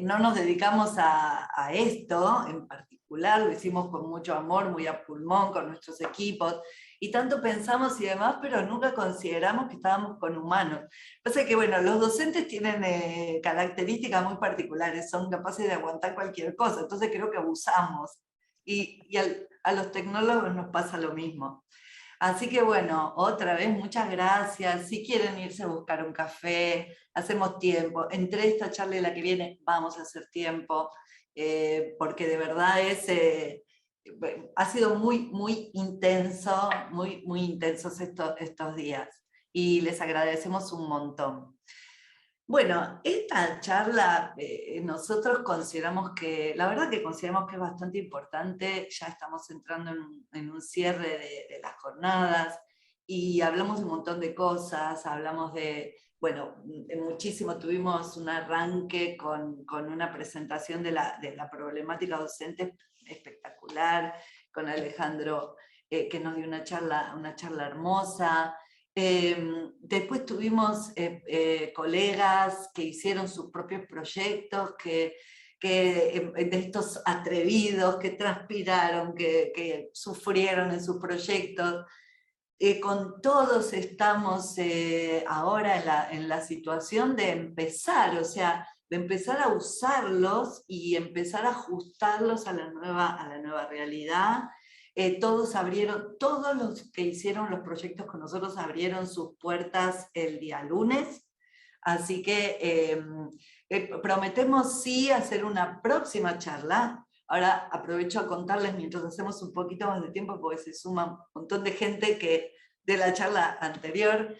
no nos dedicamos a esto en particular, lo hicimos con mucho amor, muy a pulmón, con nuestros equipos, y tanto pensamos y demás, pero nunca consideramos que estábamos con humanos. Pasa que, bueno, los docentes tienen características muy particulares, son capaces de aguantar cualquier cosa, entonces creo que abusamos. A los tecnólogos nos pasa lo mismo. Así que bueno, otra vez muchas gracias. Si quieren irse a buscar un café, hacemos tiempo. Entre esta charla y la que viene vamos a hacer tiempo, porque de verdad ha sido muy intenso, muy intensos estos días. Y les agradecemos un montón. Bueno, esta charla nosotros consideramos que, la verdad que consideramos que es bastante importante, ya estamos entrando en un cierre de las jornadas y hablamos de un montón de cosas, hablamos bueno, muchísimo, tuvimos un arranque con una presentación de la problemática docente espectacular, con Alejandro, que nos dio una charla hermosa. Después tuvimos colegas que hicieron sus propios proyectos, de estos atrevidos, que transpiraron, que sufrieron en sus proyectos. Con todos estamos ahora en la situación de empezar, o sea, de empezar a usarlos y empezar a ajustarlos a la nueva realidad. Todos los que hicieron los proyectos con nosotros abrieron sus puertas el día lunes, así que prometemos sí hacer una próxima charla. Ahora aprovecho a contarles mientras hacemos un poquito más de tiempo, porque se suma un montón de gente de la charla anterior.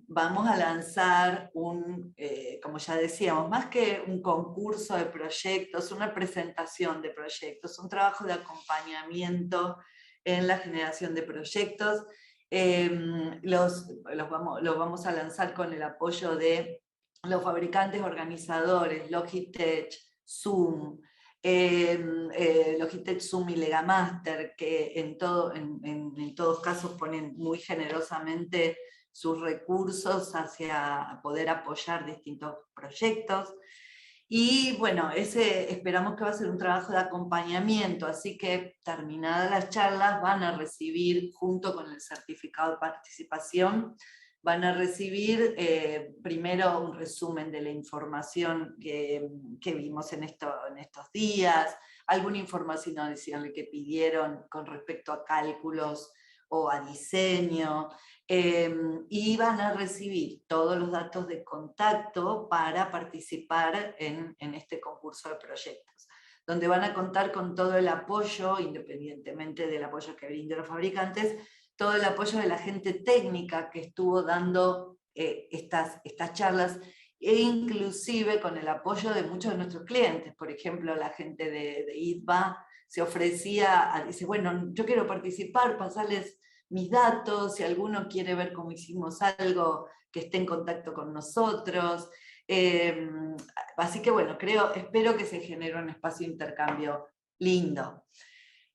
Vamos a lanzar como ya decíamos, más que un concurso de proyectos, una presentación de proyectos, un trabajo de acompañamiento en la generación de proyectos. Los vamos a lanzar con el apoyo de los fabricantes organizadores, Logitech, Zoom, Logitech, Zoom y Legamaster, que en todos casos ponen muy generosamente sus recursos hacia poder apoyar distintos proyectos. Y bueno, esperamos que va a ser un trabajo de acompañamiento, así que terminadas las charlas van a recibir, junto con el certificado de participación, van a recibir primero un resumen de la información que vimos en estos días, alguna información adicional que pidieron con respecto a cálculos o a diseño, y van a recibir todos los datos de contacto para participar en este concurso de proyectos, donde van a contar con todo el apoyo, independientemente del apoyo que brinden los fabricantes, todo el apoyo de la gente técnica que estuvo dando estas charlas, e inclusive con el apoyo de muchos de nuestros clientes. Por ejemplo, la gente de ITBA se ofrecía, dice, bueno, yo quiero participar, pasarles mis datos, si alguno quiere ver cómo hicimos algo, que esté en contacto con nosotros. Así que bueno, espero que se genere un espacio de intercambio lindo.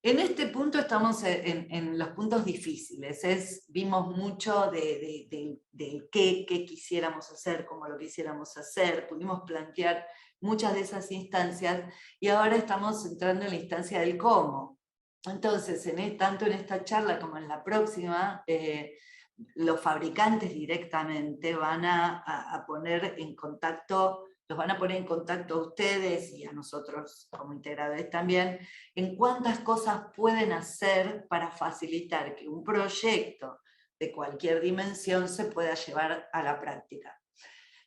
En este punto estamos en los puntos difíciles. Vimos mucho de qué quisiéramos hacer, cómo lo quisiéramos hacer, pudimos plantear muchas de esas instancias y ahora estamos entrando en la instancia del cómo. Entonces, tanto en esta charla como en la próxima, los fabricantes directamente van a poner en contacto, los van a poner en contacto a ustedes y a nosotros como integradores también, en cuántas cosas pueden hacer para facilitar que un proyecto de cualquier dimensión se pueda llevar a la práctica.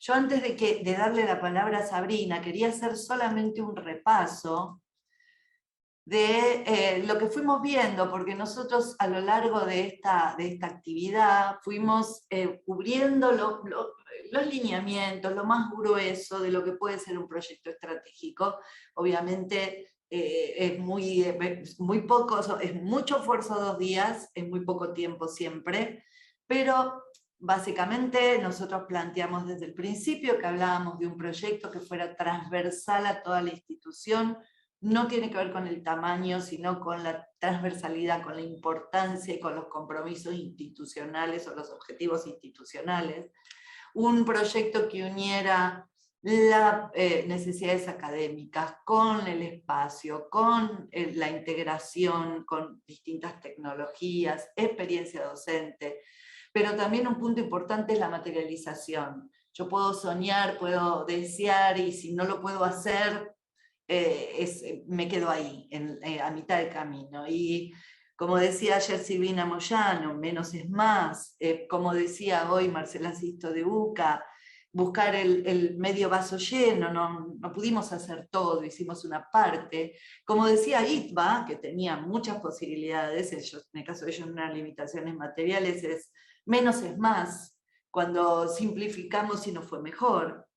Yo antes de darle la palabra a Sabrina, quería hacer solamente un repaso de lo que fuimos viendo, porque nosotros a lo largo de esta actividad fuimos cubriendo los lineamientos, lo más grueso de lo que puede ser un proyecto estratégico. Obviamente es muy poco, es mucho esfuerzo 2 días, es muy poco tiempo siempre, pero básicamente nosotros planteamos desde el principio que hablábamos de un proyecto que fuera transversal a toda la institución. No tiene que ver con el tamaño, sino con la transversalidad, con la importancia y con los compromisos institucionales o los objetivos institucionales. Un proyecto que uniera las necesidades académicas, con el espacio, con la integración con distintas tecnologías, experiencia docente, pero también un punto importante es la materialización. Yo puedo soñar, puedo desear, y si no lo puedo hacer, me quedo ahí, a mitad de camino. Y como decía ayer Silvina Moyano, menos es más. Como decía hoy Marcela Sisto de UCA, buscar el medio vaso lleno, no pudimos hacer todo, hicimos una parte. Como decía Itba, que tenía muchas posibilidades, en el caso de ellos no eran limitaciones materiales, es menos es más, cuando simplificamos y nos fue mejor.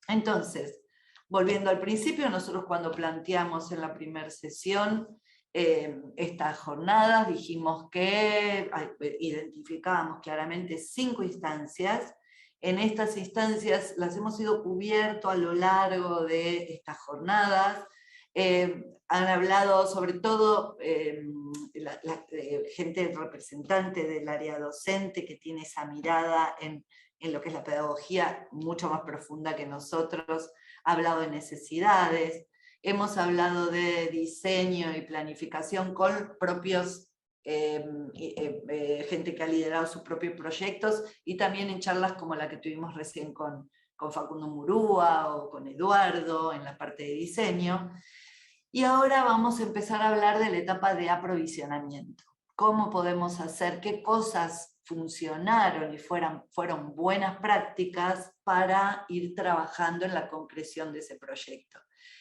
Entonces, volviendo al principio, nosotros cuando planteamos en la primera sesión estas jornadas, dijimos que identificábamos claramente 5 instancias. En estas instancias las hemos ido cubierto a lo largo de estas jornadas. Han hablado sobre todo gente representante del área docente que tiene esa mirada en lo que es la pedagogía mucho más profunda que nosotros, ha hablado de necesidades, hemos hablado de diseño y planificación con propios gente que ha liderado sus propios proyectos, y también en charlas como la que tuvimos recién con Facundo Murúa o con Eduardo en la parte de diseño. Y ahora vamos a empezar a hablar de la etapa de aprovisionamiento. ¿Cómo podemos hacer? ¿Qué cosas funcionaron y fueron buenas prácticas para ir trabajando en la concreción de ese proyecto?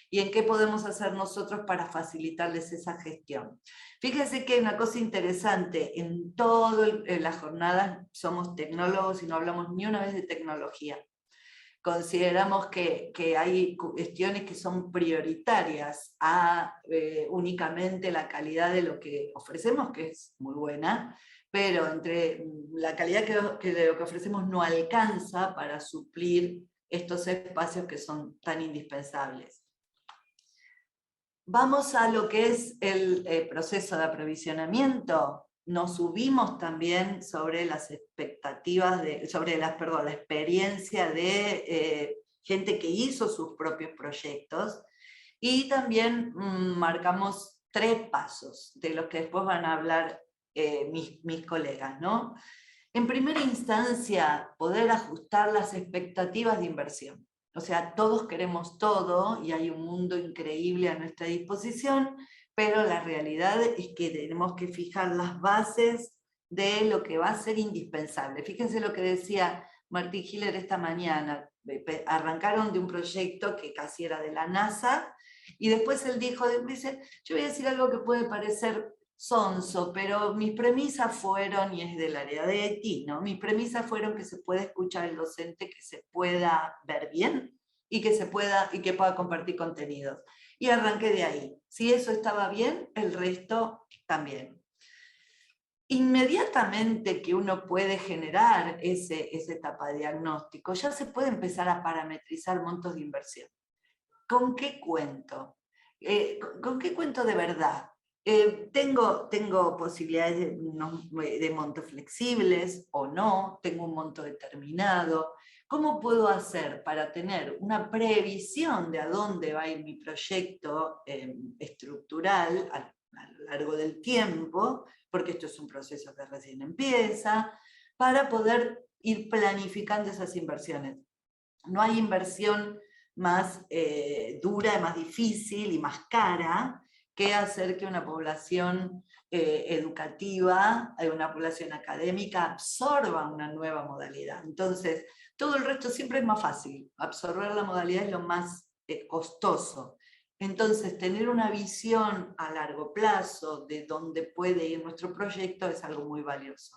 ¿Y en qué podemos hacer nosotros para facilitarles esa gestión? Fíjense que hay una cosa interesante, en todas las jornadas somos tecnólogos y no hablamos ni una vez de tecnología. Consideramos que hay cuestiones que son prioritarias a únicamente la calidad de lo que ofrecemos, que es muy buena, pero entre la calidad de lo que ofrecemos no alcanza para suplir estos espacios que son tan indispensables. Vamos a lo que es el proceso de aprovisionamiento. Nos subimos también sobre las expectativas, la experiencia de gente que hizo sus propios proyectos, y también marcamos 3 pasos, de los que después van a hablar mis colegas, ¿no? En primera instancia, poder ajustar las expectativas de inversión. O sea, todos queremos todo y hay un mundo increíble a nuestra disposición, pero la realidad es que tenemos que fijar las bases de lo que va a ser indispensable. Fíjense lo que decía Martín Hiller esta mañana. Arrancaron de un proyecto que casi era de la NASA, y después él dice, yo voy a decir algo que puede parecer sonso, pero mis premisas fueron, y es del área de Haití, ¿no? Mis premisas fueron que se pueda escuchar el docente, que se pueda ver bien y que pueda compartir contenidos. Y arranqué de ahí. Si eso estaba bien, el resto también. Inmediatamente que uno puede generar esa etapa de diagnóstico, ya se puede empezar a parametrizar montos de inversión. ¿Con qué cuento? ¿Con qué cuento de verdad? Tengo posibilidades de montos flexibles o no, tengo un monto determinado. ¿Cómo puedo hacer para tener una previsión de a dónde va a ir mi proyecto estructural a lo largo del tiempo? Porque esto es un proceso que recién empieza, para poder ir planificando esas inversiones. No hay inversión más dura, más difícil y más cara que hacer que una población educativa, una población académica absorba una nueva modalidad. Entonces, todo el resto siempre es más fácil. Absorber la modalidad es lo más costoso. Entonces, tener una visión a largo plazo de dónde puede ir nuestro proyecto es algo muy valioso.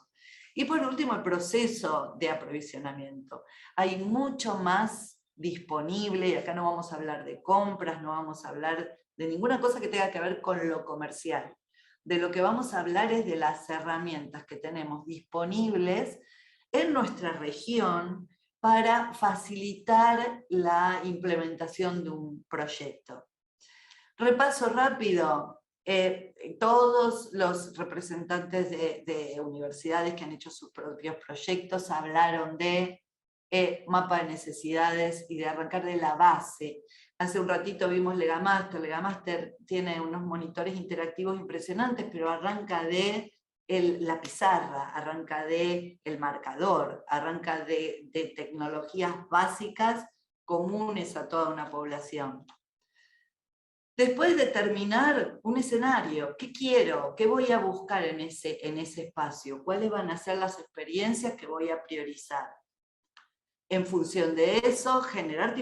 Y por último, el proceso de aprovisionamiento. Hay mucho más disponible, y acá no vamos a hablar de compras, no vamos a hablar de ninguna cosa que tenga que ver con lo comercial. De lo que vamos a hablar es de las herramientas que tenemos disponibles en nuestra región para facilitar la implementación de un proyecto. Repaso rápido. Todos los representantes de universidades que han hecho sus propios proyectos hablaron de mapa de necesidades y de arrancar de la base. Hace un ratito vimos Legamaster. Legamaster tiene unos monitores interactivos impresionantes, pero arranca de la pizarra, arranca de el marcador, arranca de tecnologías básicas comunes a toda una población. Después determinar un escenario, ¿qué quiero? ¿Qué voy a buscar en ese espacio? ¿Cuáles van a ser las experiencias que voy a priorizar? En función de eso, generar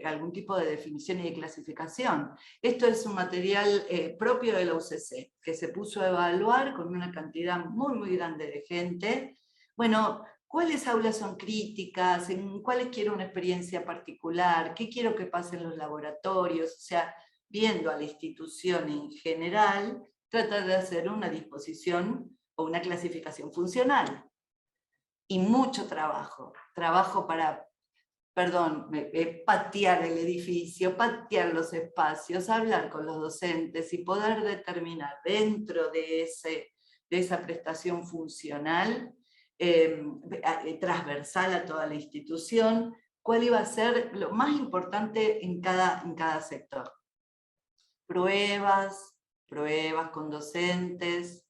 algún tipo de definición y de clasificación. Esto es un material propio de la UCC, que se puso a evaluar con una cantidad muy, muy grande de gente. Bueno, ¿cuáles aulas son críticas? ¿En cuáles quiero una experiencia particular? ¿Qué quiero que pase en los laboratorios? O sea, viendo a la institución en general, tratar de hacer una disposición o una clasificación funcional. Y mucho trabajo para, patear el edificio, patear los espacios, hablar con los docentes y poder determinar dentro de esa prestación funcional, transversal a toda la institución, cuál iba a ser lo más importante en cada sector. Pruebas con docentes,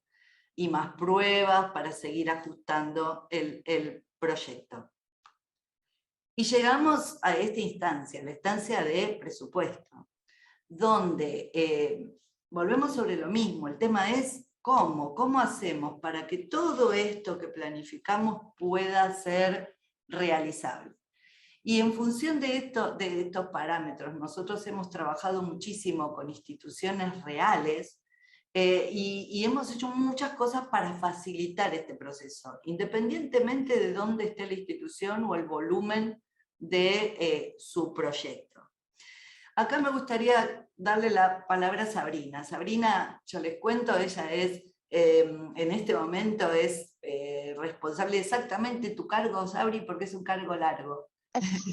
y más pruebas para seguir ajustando el proyecto. Y llegamos a esta instancia, la instancia de presupuesto, donde volvemos sobre lo mismo. El tema es cómo hacemos para que todo esto que planificamos pueda ser realizable. Y en función de estos parámetros, nosotros hemos trabajado muchísimo con instituciones reales, y hemos hecho muchas cosas para facilitar este proceso, independientemente de dónde esté la institución o el volumen de su proyecto. Acá me gustaría darle la palabra a Sabrina. Sabrina, yo les cuento, ella es, en este momento es responsable exactamente tu cargo, Sabri, porque es un cargo largo.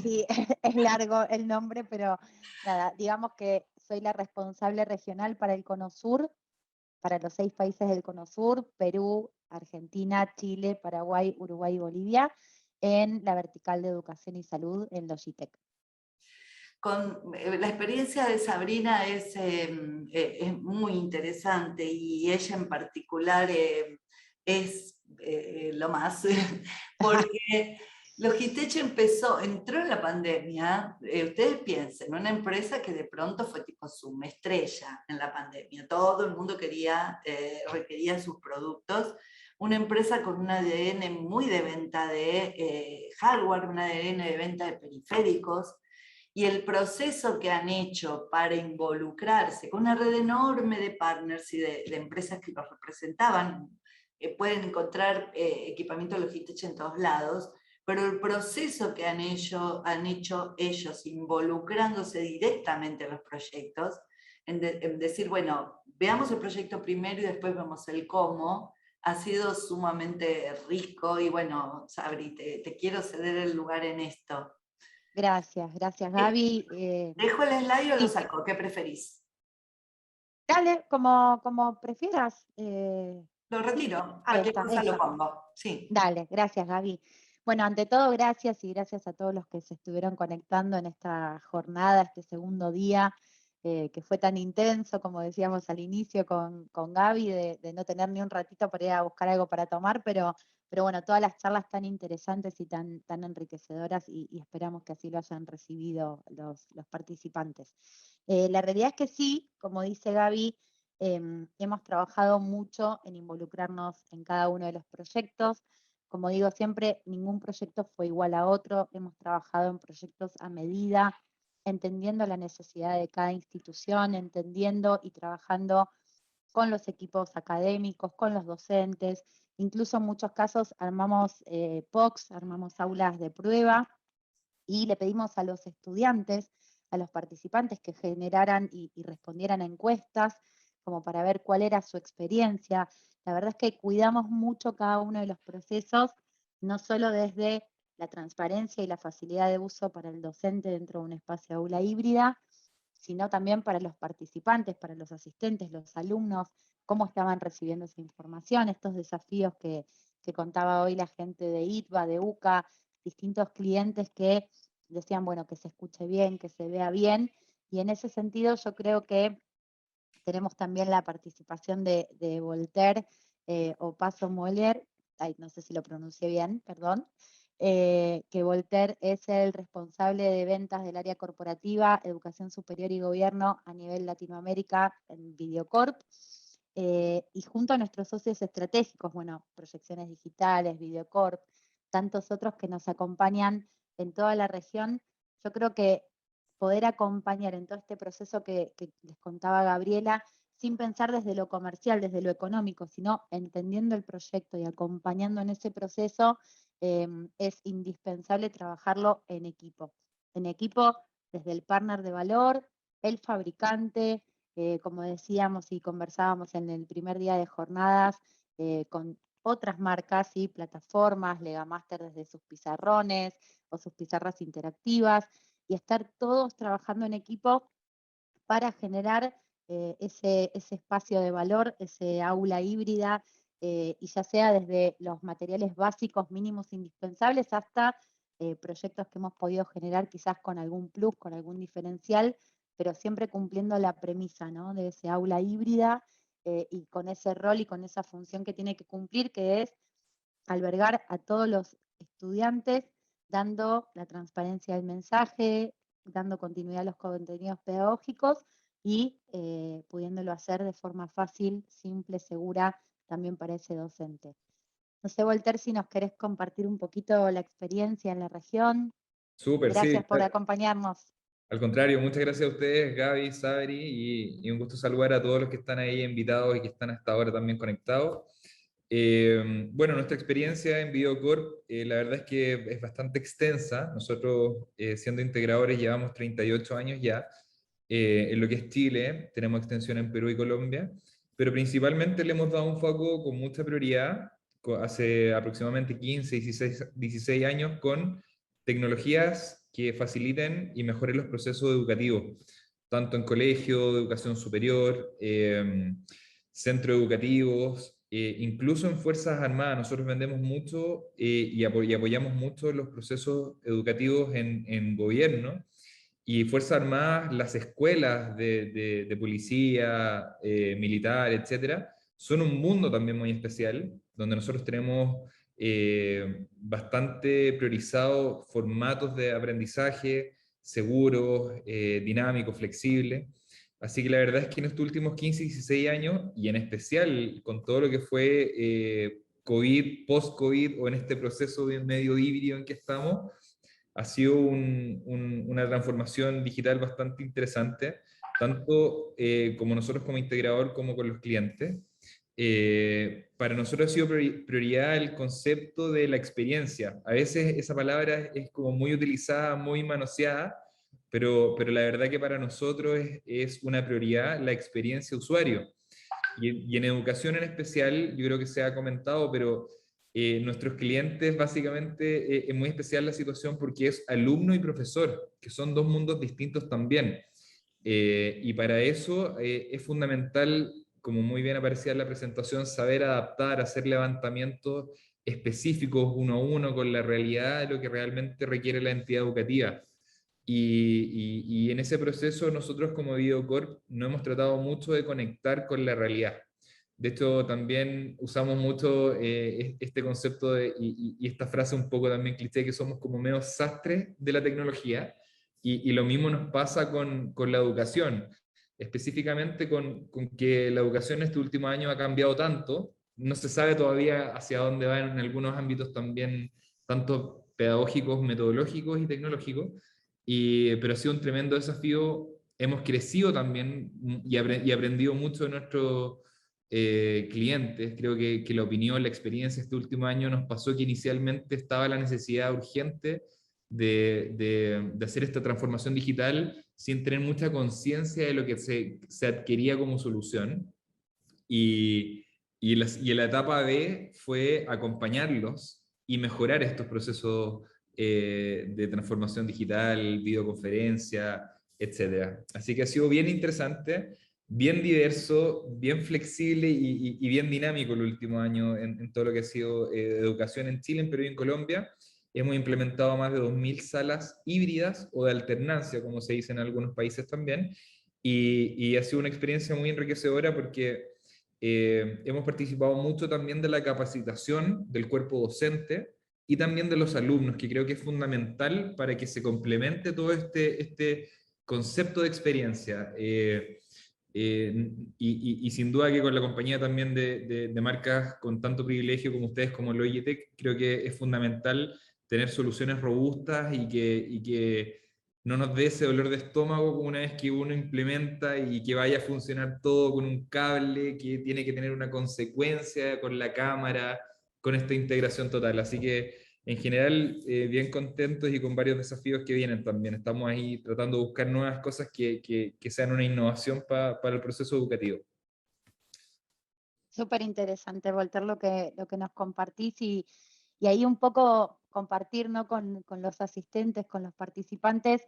Sí, es largo el nombre, pero nada, digamos que soy la responsable regional para el Cono Sur, para los 6 países del Cono Sur: Perú, Argentina, Chile, Paraguay, Uruguay y Bolivia, en la vertical de educación y salud en Logitech. La experiencia de Sabrina es muy interesante, y ella en particular es lo más, porque Logitech entró en la pandemia. Ustedes piensen, una empresa que de pronto fue tipo Zoom, estrella en la pandemia, todo el mundo requería sus productos, una empresa con un ADN muy de venta de hardware, un ADN de venta de periféricos, y el proceso que han hecho para involucrarse con una red enorme de partners y de empresas que los representaban. Pueden encontrar equipamiento Logitech en todos lados, pero el proceso que han hecho ellos involucrándose directamente en los proyectos, en decir, bueno, veamos el proyecto primero y después vemos el cómo, ha sido sumamente rico. Y bueno, Sabri, te quiero ceder el lugar en esto. Gracias Gaby. ¿Dejo el slide o lo Sí. saco? ¿Qué preferís? Dale, como prefieras. Lo retiro, Ahí cualquier está, cosa lo eso. pongo. Sí. Dale, gracias Gaby. Bueno, ante todo, gracias, y gracias a todos los que se estuvieron conectando en esta jornada, este segundo día, que fue tan intenso, como decíamos al inicio con Gaby, de no tener ni un ratito para ir a buscar algo para tomar, pero bueno, todas las charlas tan interesantes y tan enriquecedoras, y esperamos que así lo hayan recibido los participantes. La realidad es que sí, como dice Gaby, hemos trabajado mucho en involucrarnos en cada uno de los proyectos. Como digo siempre, ningún proyecto fue igual a otro. Hemos trabajado en proyectos a medida, entendiendo la necesidad de cada institución, entendiendo y trabajando con los equipos académicos, con los docentes. Incluso en muchos casos armamos POCs, armamos aulas de prueba, y le pedimos a los estudiantes, a los participantes, que generaran y respondieran a encuestas, como para ver cuál era su experiencia. La verdad es que cuidamos mucho cada uno de los procesos, no solo desde la transparencia y la facilidad de uso para el docente dentro de un espacio de aula híbrida, sino también para los participantes, para los asistentes, los alumnos, cómo estaban recibiendo esa información, estos desafíos que contaba hoy la gente de ITBA, de UCA, distintos clientes que decían, bueno, que se escuche bien, que se vea bien, y en ese sentido yo creo que tenemos también la participación de Voltaire o Paso Moller, no sé si lo pronuncié bien, perdón, que Voltaire es el responsable de ventas del área corporativa, educación superior y gobierno a nivel Latinoamérica en Videocorp, y junto a nuestros socios estratégicos, bueno, Proyecciones Digitales, Videocorp, tantos otros que nos acompañan en toda la región, yo creo que poder acompañar en todo este proceso que les contaba Gabriela, sin pensar desde lo comercial, desde lo económico, sino entendiendo el proyecto y acompañando en ese proceso, es indispensable trabajarlo en equipo. En equipo desde el partner de valor, el fabricante, como decíamos y conversábamos en el primer día de jornadas, con otras marcas y plataformas, Legamaster desde sus pizarrones o sus pizarras interactivas, y estar todos trabajando en equipo para generar ese espacio de valor, ese aula híbrida, y ya sea desde los materiales básicos mínimos indispensables hasta proyectos que hemos podido generar quizás con algún plus, con algún diferencial, pero siempre cumpliendo la premisa, ¿no?, de ese aula híbrida, y con ese rol y con esa función que tiene que cumplir, que es albergar a todos los estudiantes, dando la transparencia del mensaje, dando continuidad a los contenidos pedagógicos y pudiéndolo hacer de forma fácil, simple, segura, también para ese docente. No sé, Voltaire, si nos querés compartir un poquito la experiencia en la región. Súper, sí. Gracias por acompañarnos. Al contrario, muchas gracias a ustedes, Gaby, Sabri, y un gusto saludar a todos los que están ahí invitados y que están hasta ahora también conectados. Bueno, nuestra experiencia en Videocorp, la verdad es que es bastante extensa. Nosotros, siendo integradores, llevamos 38 años ya en lo que es Chile. Tenemos extensión en Perú y Colombia, pero principalmente le hemos dado un foco con mucha prioridad hace aproximadamente 15, 16 años con tecnologías que faciliten y mejoren los procesos educativos, tanto en colegio, educación superior, centros educativos, incluso en Fuerzas Armadas. Nosotros vendemos mucho y apoyamos mucho los procesos educativos en gobierno. Y Fuerzas Armadas, las escuelas de policía, militar, etcétera, son un mundo también muy especial, donde nosotros tenemos bastante priorizado formatos de aprendizaje seguros, dinámicos, flexibles. Así que la verdad es que en estos últimos 15, 16 años, y en especial con todo lo que fue COVID, post-COVID, o en este proceso de medio híbrido en que estamos, ha sido una transformación digital bastante interesante, tanto como nosotros como integrador como con los clientes. Para nosotros ha sido prioridad el concepto de la experiencia. A veces esa palabra es como muy utilizada, muy manoseada, pero la verdad que para nosotros es una prioridad la experiencia usuario. Y en educación en especial, yo creo que se ha comentado, pero nuestros clientes básicamente es muy especial la situación porque es alumno y profesor, que son dos mundos distintos también. Y para eso es fundamental, como muy bien aparecía en la presentación, saber adaptar, hacer levantamientos específicos uno a uno con la realidad de lo que realmente requiere la entidad educativa. Y en ese proceso nosotros como Videocorp no hemos tratado mucho de conectar con la realidad. De hecho, también usamos mucho este concepto y esta frase un poco también cliché, que somos como medio sastres de la tecnología, y lo mismo nos pasa con la educación, específicamente con que la educación en este último año ha cambiado tanto. No se sabe todavía hacia dónde va en algunos ámbitos también, tanto pedagógicos, metodológicos y tecnológicos, pero ha sido un tremendo desafío. Hemos crecido también y aprendido mucho de nuestros clientes. Creo que la opinión, la experiencia este último año nos pasó que inicialmente estaba la necesidad urgente de hacer esta transformación digital sin tener mucha conciencia de lo que se adquiría como solución. Y en la etapa B fue acompañarlos y mejorar estos procesos de transformación digital, videoconferencia, etcétera. Así que ha sido bien interesante, bien diverso, bien flexible y bien dinámico el último año en todo lo que ha sido educación en Chile, en Perú y en Colombia. hemos implementado más de 2000 salas híbridas o de alternancia, como se dice en algunos países también, y ha sido una experiencia muy enriquecedora porque hemos participado mucho también de la capacitación del cuerpo docente y también de los alumnos, que creo que es fundamental para que se complemente todo este concepto de experiencia. Y sin duda que con la compañía también de marcas con tanto privilegio como ustedes, como Logitech, creo que es fundamental tener soluciones robustas y que no nos dé ese dolor de estómago una vez que uno implementa y que vaya a funcionar todo con un cable, que tiene que tener una consecuencia con la cámara, con esta integración total. Así que en general, bien contentos y con varios desafíos que vienen también. Estamos ahí tratando de buscar nuevas cosas que sean una innovación para el proceso educativo. Súper interesante, Walter, lo que nos compartís y ahí un poco compartir, ¿no? con los asistentes, con los participantes,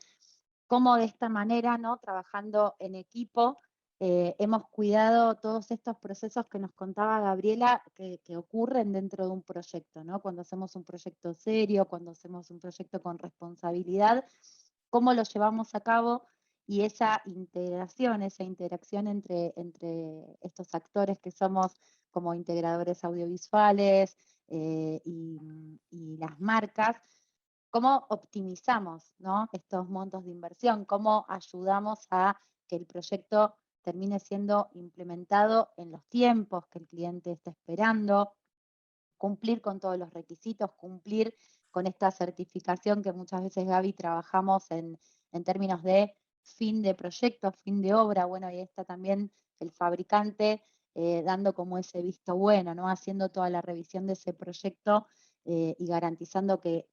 cómo de esta manera, ¿no? Trabajando en equipo, hemos cuidado todos estos procesos que nos contaba Gabriela que ocurren dentro de un proyecto, ¿no? Cuando hacemos un proyecto serio, cuando hacemos un proyecto con responsabilidad, cómo lo llevamos a cabo y esa integración, esa interacción entre estos actores que somos como integradores audiovisuales y las marcas, cómo optimizamos, ¿no? estos montos de inversión, cómo ayudamos a que el proyecto termine siendo implementado en los tiempos que el cliente está esperando, cumplir con todos los requisitos, cumplir con esta certificación que muchas veces, Gaby, trabajamos en términos de fin de proyecto, fin de obra, bueno, y está también el fabricante dando como ese visto bueno, ¿no? Haciendo toda la revisión de ese proyecto y garantizando que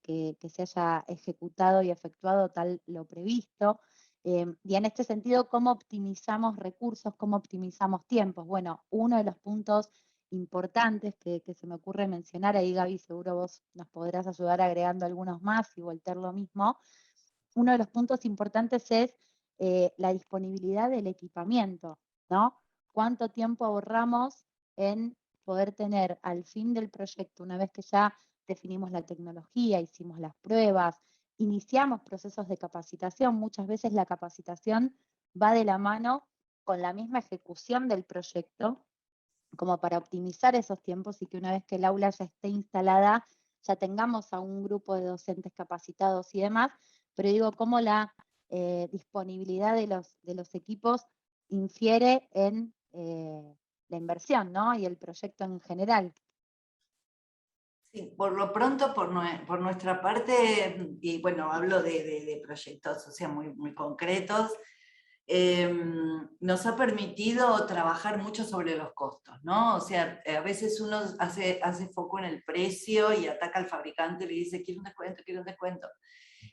se haya ejecutado y efectuado tal lo previsto. Y en este sentido, ¿cómo optimizamos recursos, cómo optimizamos tiempos? Bueno, uno de los puntos importantes que se me ocurre mencionar, ahí Gaby seguro vos nos podrás ayudar agregando algunos más y Walter lo mismo. Uno de los puntos importantes es la disponibilidad del equipamiento, ¿no? ¿Cuánto tiempo ahorramos en poder tener al fin del proyecto, una vez que ya definimos la tecnología, hicimos las pruebas, iniciamos procesos de capacitación? Muchas veces la capacitación va de la mano con la misma ejecución del proyecto, como para optimizar esos tiempos y que una vez que el aula ya esté instalada, ya tengamos a un grupo de docentes capacitados y demás, pero digo, cómo la disponibilidad de los equipos infiere en la inversión, ¿no? Y el proyecto en general. Sí, por lo pronto, por nuestra parte, y bueno, hablo de proyectos, o sea, muy concretos, nos ha permitido trabajar mucho sobre los costos, ¿no? O sea, a veces uno hace foco en el precio y ataca al fabricante y le dice, quiero un descuento, quiero un descuento.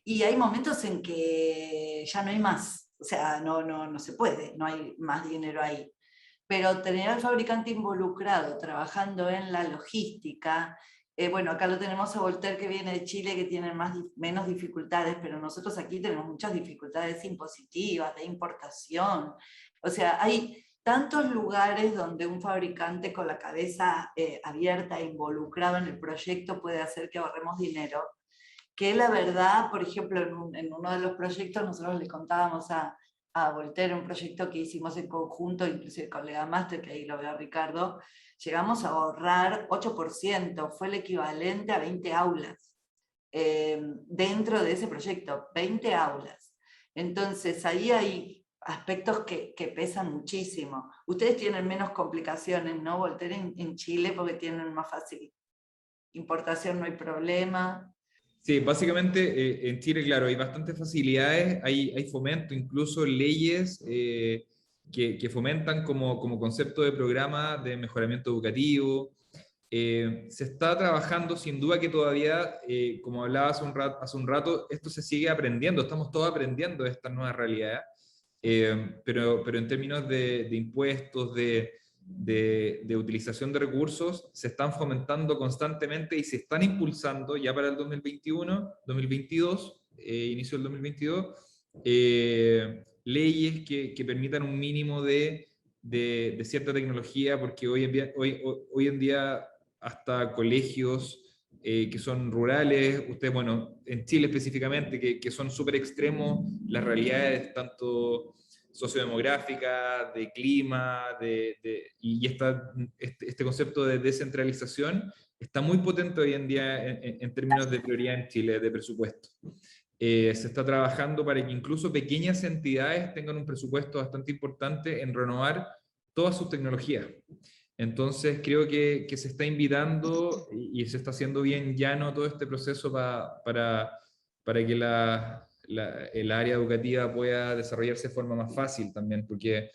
Y hay momentos en que ya no hay más, o sea, no se puede, no hay más dinero ahí. Pero tener al fabricante involucrado, trabajando en la logística, bueno, acá lo tenemos a Voltaire que viene de Chile, que tiene menos dificultades, pero nosotros aquí tenemos muchas dificultades impositivas, de importación. O sea, hay tantos lugares donde un fabricante con la cabeza abierta e involucrado en el proyecto puede hacer que ahorremos dinero, que la verdad, por ejemplo, en uno de los proyectos nosotros le contábamos a Voltaire, un proyecto que hicimos en conjunto, inclusive con Lega Master, que ahí lo veo a Ricardo, llegamos a ahorrar 8%, fue el equivalente a 20 aulas dentro de ese proyecto, 20 aulas. Entonces ahí hay aspectos que pesan muchísimo. Ustedes tienen menos complicaciones, ¿no, Voltaire, en Chile, porque tienen más fácil importación, no hay problema? Sí, básicamente en Chile, claro, hay bastantes facilidades, hay fomento, incluso leyes que fomentan como concepto de programa de mejoramiento educativo. Se está trabajando, sin duda que todavía, como hablaba hace un rato, esto se sigue aprendiendo, estamos todos aprendiendo de estas nuevas realidades, pero en términos de impuestos, de utilización de recursos, se están fomentando constantemente y se están impulsando ya para el 2021, 2022, inicio del 2022, leyes que permitan un mínimo de cierta tecnología, porque hoy en día hasta colegios que son rurales, ustedes, bueno, en Chile específicamente, que son súper extremos las realidades, tanto sociodemográficas, de clima, y este concepto de descentralización está muy potente hoy en día en términos de prioridad en Chile, de presupuesto. Se está trabajando para que incluso pequeñas entidades tengan un presupuesto bastante importante en renovar todas sus tecnologías. Entonces creo que se está invitando y se está haciendo bien llano todo este proceso para que el área educativa pueda desarrollarse de forma más fácil también, porque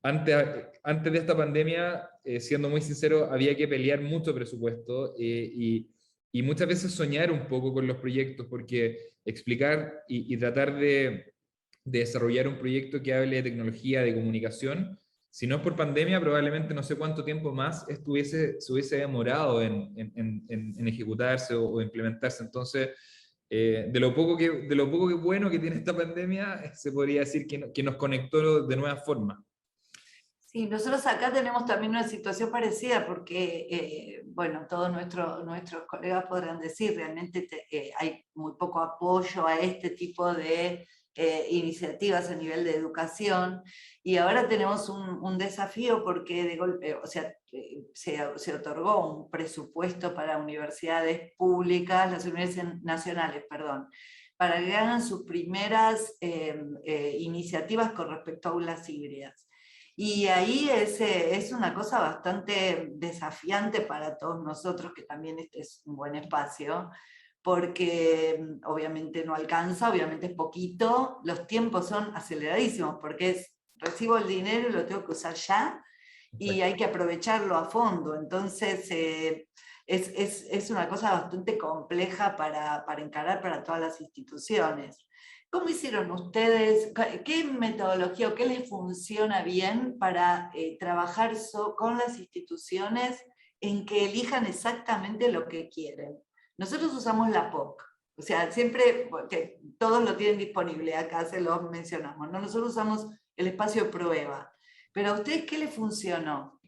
antes de esta pandemia, siendo muy sincero, había que pelear mucho presupuesto y muchas veces soñar un poco con los proyectos, porque explicar y tratar de desarrollar un proyecto que hable de tecnología, de comunicación, si no es por pandemia, probablemente no sé cuánto tiempo más se hubiese demorado en ejecutarse o implementarse. Entonces, de lo poco que bueno que tiene esta pandemia, se podría decir que nos conectó de nueva forma. Sí, nosotros acá tenemos también una situación parecida porque, bueno, todos nuestros colegas podrán decir, realmente hay muy poco apoyo a este tipo de iniciativas a nivel de educación, y ahora tenemos un desafío porque de golpe, o sea, se otorgó un presupuesto para universidades públicas, las universidades nacionales, perdón, para que hagan sus primeras iniciativas con respecto a aulas híbridas. Y ahí es una cosa bastante desafiante para todos nosotros, que también este es un buen espacio, porque obviamente no alcanza, obviamente es poquito, los tiempos son aceleradísimos, porque recibo el dinero y lo tengo que usar ya, y hay que aprovecharlo a fondo. Entonces es una cosa bastante compleja para encarar para todas las instituciones. ¿Cómo hicieron ustedes? ¿Qué metodología o qué les funciona bien para trabajar con las instituciones en que elijan exactamente lo que quieren? Nosotros usamos la POC, o sea, siempre, porque todos lo tienen disponible, acá se los mencionamos, ¿no? Nosotros usamos el espacio de prueba, pero ¿a ustedes qué les funcionó?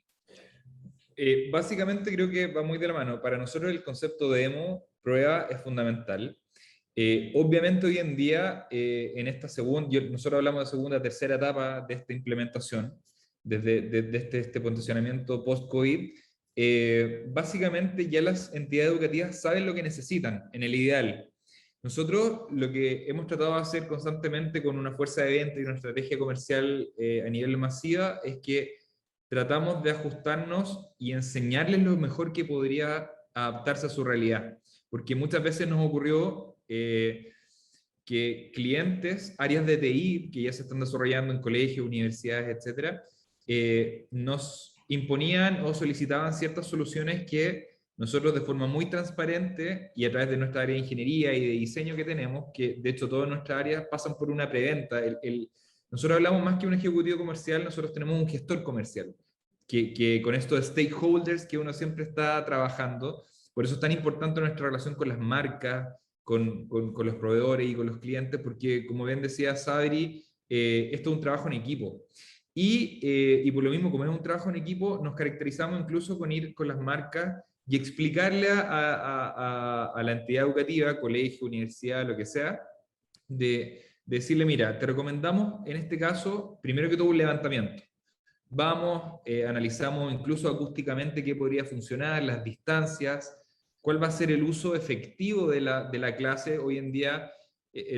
Básicamente creo que va muy de la mano. Para nosotros el concepto de demo, prueba, es fundamental. Obviamente hoy en día, en esta nosotros hablamos de segunda, tercera etapa de esta implementación, desde este posicionamiento post-COVID, básicamente ya las entidades educativas saben lo que necesitan, en el ideal. Nosotros lo que hemos tratado de hacer constantemente con una fuerza de venta y una estrategia comercial a nivel masiva es que tratamos de ajustarnos y enseñarles lo mejor que podría adaptarse a su realidad. Porque muchas veces nos ocurrió que clientes, áreas de TI que ya se están desarrollando en colegios, universidades, etcétera, nos imponían o solicitaban ciertas soluciones que nosotros de forma muy transparente y a través de nuestra área de ingeniería y de diseño que tenemos, que de hecho todas nuestras áreas pasan por una preventa. Nosotros hablamos más que un ejecutivo comercial, nosotros tenemos un gestor comercial, que con esto de stakeholders que uno siempre está trabajando. Por eso es tan importante nuestra relación con las marcas, con los proveedores y con los clientes, porque como bien decía Sabri, esto es un trabajo en equipo. Y por lo mismo, como es un trabajo en equipo, nos caracterizamos incluso con ir con las marcas y explicarle a la entidad educativa, colegio, universidad, lo que sea, de decirle, mira, te recomendamos en este caso, primero que todo, un levantamiento. Vamos, analizamos incluso acústicamente qué podría funcionar, las distancias, cuál va a ser el uso efectivo de la clase. Hoy en día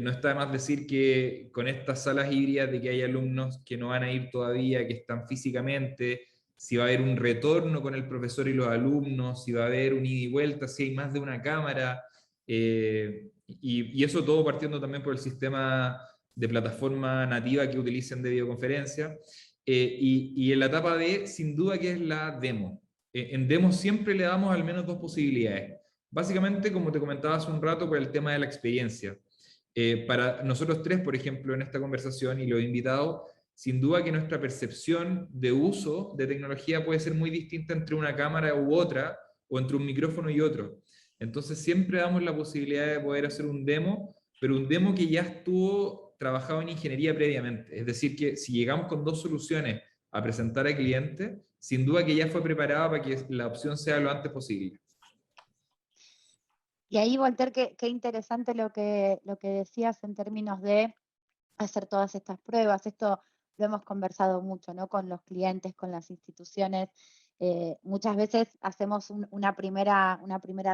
no está de más decir que con estas salas híbridas de que hay alumnos que no van a ir todavía, que están físicamente, si va a haber un retorno con el profesor y los alumnos, si va a haber un ida y vuelta, si hay más de una cámara, y eso todo partiendo también por el sistema de plataforma nativa que utilicen de videoconferencia. Y en la etapa D, sin duda que es la demo. En demo siempre le damos al menos dos posibilidades. Básicamente, como te comentaba hace un rato, por el tema de la experiencia. Para nosotros tres, por ejemplo, en esta conversación y los invitados, sin duda que nuestra percepción de uso de tecnología puede ser muy distinta entre una cámara u otra, o entre un micrófono y otro. Entonces siempre damos la posibilidad de poder hacer un demo, pero un demo que ya estuvo trabajado en ingeniería previamente. Es decir, que si llegamos con dos soluciones a presentar al cliente, sin duda que ya fue preparada para que la opción sea lo antes posible. Y ahí, Walter, qué interesante lo que decías en términos de hacer todas estas pruebas. Esto lo hemos conversado mucho, ¿no? Con los clientes, con las instituciones. Muchas veces hacemos una primera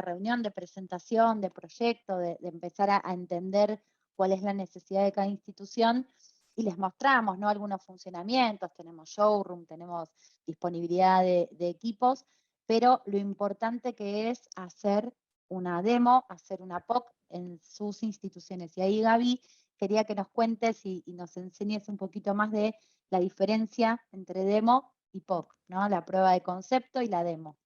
reunión de presentación, de proyecto, de empezar a entender cuál es la necesidad de cada institución, y les mostramos, ¿no? Algunos funcionamientos, tenemos showroom, tenemos disponibilidad de equipos, pero lo importante que es hacer una demo, hacer una POC en sus instituciones. Y ahí, Gaby, quería que nos cuentes y nos enseñes un poquito más de la diferencia entre demo y POC, ¿no? La prueba de concepto y la demo.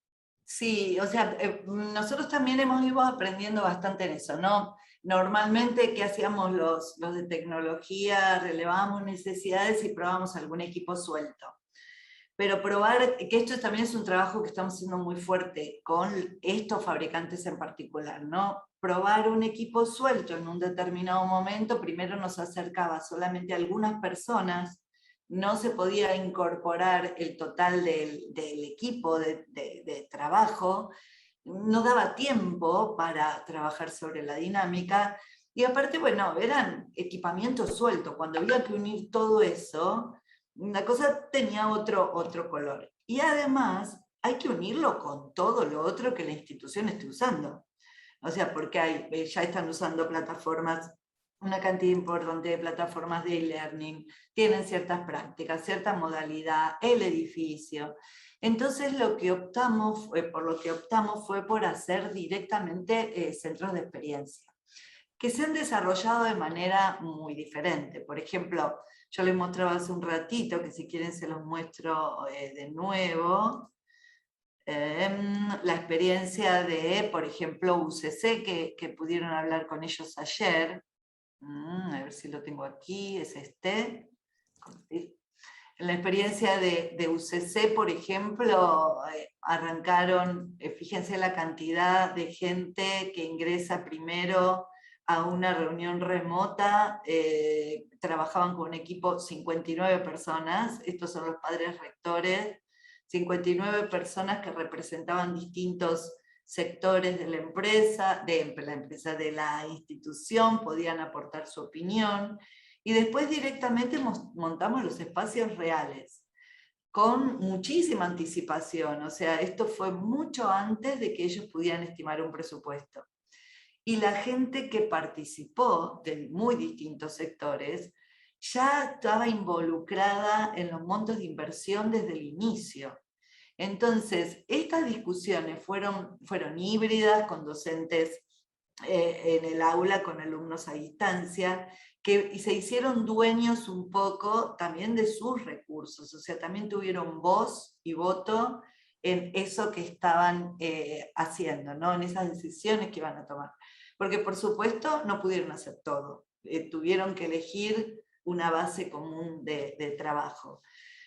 Sí, o sea, nosotros también hemos ido aprendiendo bastante en eso, ¿no? Normalmente, ¿qué hacíamos los de tecnología? Relevábamos necesidades y probábamos algún equipo suelto. Pero probar, que esto también es un trabajo que estamos haciendo muy fuerte con estos fabricantes en particular, ¿no? Probar un equipo suelto en un determinado momento, primero nos acercaba solamente a algunas personas, no se podía incorporar el total del equipo de trabajo, no daba tiempo para trabajar sobre la dinámica, y aparte, bueno, eran equipamientos sueltos, cuando había que unir todo eso, la cosa tenía otro color. Y además hay que unirlo con todo lo otro que la institución esté usando. O sea, porque ya están usando plataformas, una cantidad importante de plataformas de e-learning, tienen ciertas prácticas, cierta modalidad, el edificio. Entonces por lo que optamos fue por hacer directamente centros de experiencia, que se han desarrollado de manera muy diferente. Por ejemplo, yo les mostraba hace un ratito, que si quieren se los muestro de nuevo, la experiencia de, por ejemplo, UCC, que pudieron hablar con ellos ayer. A ver si lo tengo aquí, es este. En la experiencia de UCC, por ejemplo, arrancaron, fíjense la cantidad de gente que ingresa primero a una reunión remota, trabajaban con un equipo 59 personas, estos son los padres rectores, 59 personas que representaban distintos sectores de la empresa, de la institución, podían aportar su opinión, y después directamente montamos los espacios reales, con muchísima anticipación, o sea, esto fue mucho antes de que ellos pudieran estimar un presupuesto. Y la gente que participó de muy distintos sectores ya estaba involucrada en los montos de inversión desde el inicio. Entonces, estas discusiones fueron híbridas, con docentes en el aula, con alumnos a distancia, y se hicieron dueños un poco también de sus recursos, o sea, también tuvieron voz y voto en eso que estaban haciendo, ¿no? En esas decisiones que iban a tomar. Porque por supuesto no pudieron hacer todo, tuvieron que elegir una base común de trabajo.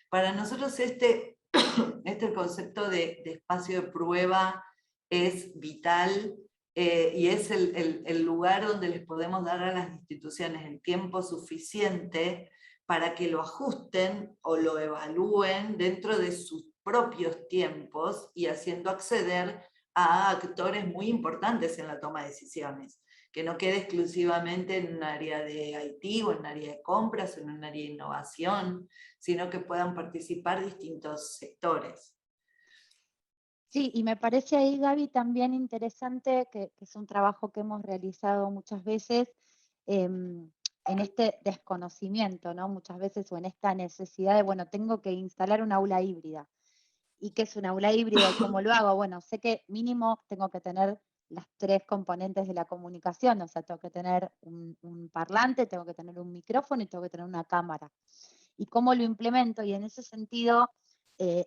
Para nosotros el concepto de espacio de prueba es vital, y es el lugar donde les podemos dar a las instituciones el tiempo suficiente para que lo ajusten o lo evalúen dentro de sus propios tiempos, y haciendo acceder a actores muy importantes en la toma de decisiones, que no quede exclusivamente en un área de IT o en un área de compras o en un área de innovación, sino que puedan participar distintos sectores. Sí, y me parece ahí, Gaby, también interesante, que es un trabajo que hemos realizado muchas veces, en este desconocimiento, ¿no? Muchas veces, o en esta necesidad de, bueno, tengo que instalar un aula híbrida. ¿Y qué es un aula híbrida y cómo lo hago? Bueno, sé que mínimo tengo que tener las 3 componentes de la comunicación, o sea, tengo que tener un parlante, tengo que tener un micrófono y tengo que tener una cámara. ¿Y cómo lo implemento? Y en ese sentido,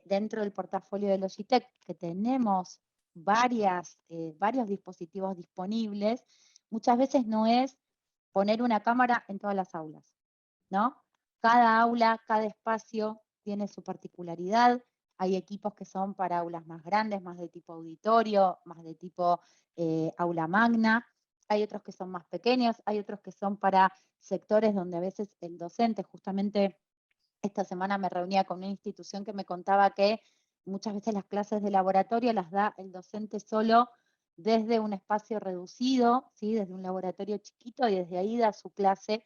dentro del portafolio de Logitech, que tenemos varios dispositivos disponibles, muchas veces no es poner una cámara en todas las aulas, ¿no? Cada aula, cada espacio tiene su particularidad. Hay equipos que son para aulas más grandes, más de tipo auditorio, más de tipo aula magna. Hay otros que son más pequeños, hay otros que son para sectores donde a veces el docente, justamente esta semana me reunía con una institución que me contaba que muchas veces las clases de laboratorio las da el docente solo desde un espacio reducido, ¿sí? Desde un laboratorio chiquito, y desde ahí da su clase.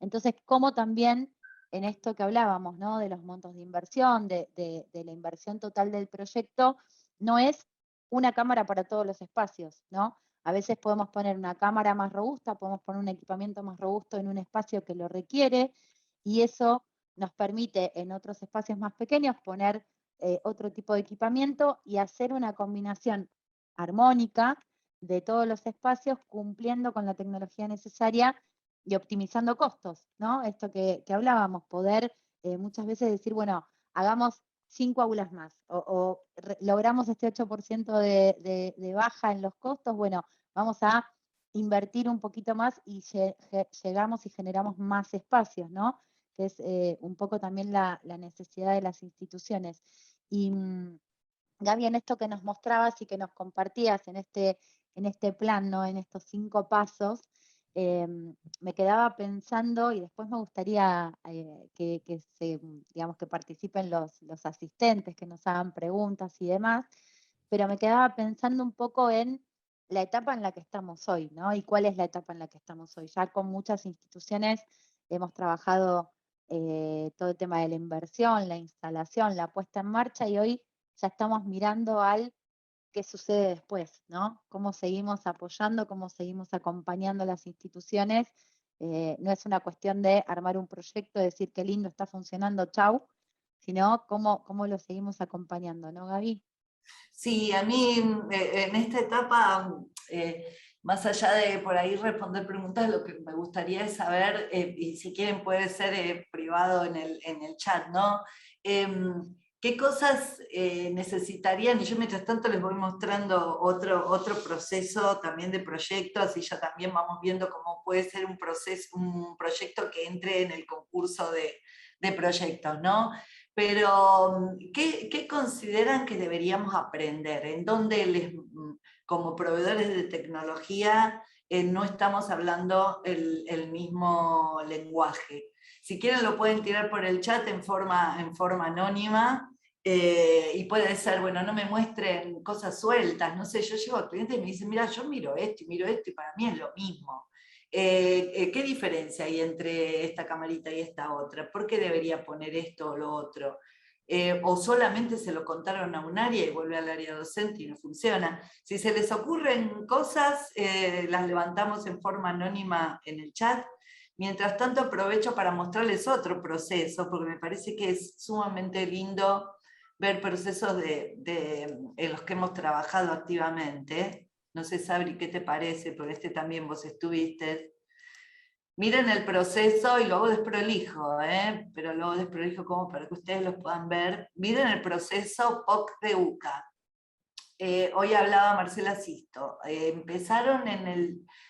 Entonces, como también en esto que hablábamos, ¿no? De los montos de inversión, de la inversión total del proyecto, no es una cámara para todos los espacios, ¿no? A veces podemos poner una cámara más robusta, podemos poner un equipamiento más robusto en un espacio que lo requiere, y eso nos permite en otros espacios más pequeños poner otro tipo de equipamiento y hacer una combinación armónica de todos los espacios, cumpliendo con la tecnología necesaria y optimizando costos, ¿no? Esto que hablábamos, poder muchas veces decir, bueno, hagamos 5 aulas más, o logramos este 8% de baja en los costos, bueno, vamos a invertir un poquito más y llegamos y generamos más espacios, ¿no? Que es un poco también la necesidad de las instituciones. Y Gaby, en esto que nos mostrabas y que nos compartías en este plan, ¿no? En estos 5 pasos, me quedaba pensando, y después me gustaría digamos, que participen los asistentes, que nos hagan preguntas y demás, pero me quedaba pensando un poco en la etapa en la que estamos hoy, ¿no? Y cuál es la etapa en la que estamos hoy. Ya con muchas instituciones hemos trabajado todo el tema de la inversión, la instalación, la puesta en marcha, y hoy ya estamos mirando al qué sucede después, ¿no? Cómo seguimos apoyando, cómo seguimos acompañando a las instituciones. No es una cuestión de armar un proyecto, decir qué lindo está funcionando, chau, sino cómo lo seguimos acompañando, ¿no, Gaby? Sí, a mí en esta etapa, más allá de por ahí responder preguntas, lo que me gustaría es saber, y si quieren puede ser privado en el chat, ¿no? ¿Qué cosas necesitarían? Y yo mientras tanto les voy mostrando otro proceso también de proyecto, así ya también vamos viendo cómo puede ser un proyecto que entre en el concurso de proyectos, ¿no? Pero, ¿qué consideran que deberíamos aprender? ¿En dónde como proveedores de tecnología no estamos hablando el mismo lenguaje? Si quieren lo pueden tirar por el chat en forma anónima, y puede ser, bueno, no me muestren cosas sueltas, no sé, yo llego a clientes y me dicen, mira, yo miro esto y para mí es lo mismo. ¿Qué diferencia hay entre esta camarita y esta otra? ¿Por qué debería poner esto o lo otro? O solamente se lo contaron a un área y vuelve al área docente y no funciona. Si se les ocurren cosas, las levantamos en forma anónima en el chat. Mientras tanto aprovecho para mostrarles otro proceso, porque me parece que es sumamente lindo ver procesos en los que hemos trabajado activamente. No sé, Sabri, ¿qué te parece? Porque también vos estuviste. Miren el proceso y luego desprolijo, pero luego desprolijo como para que ustedes lo puedan ver. Miren el proceso POC de UCA. Hoy hablaba Marcela Sisto. Empezaron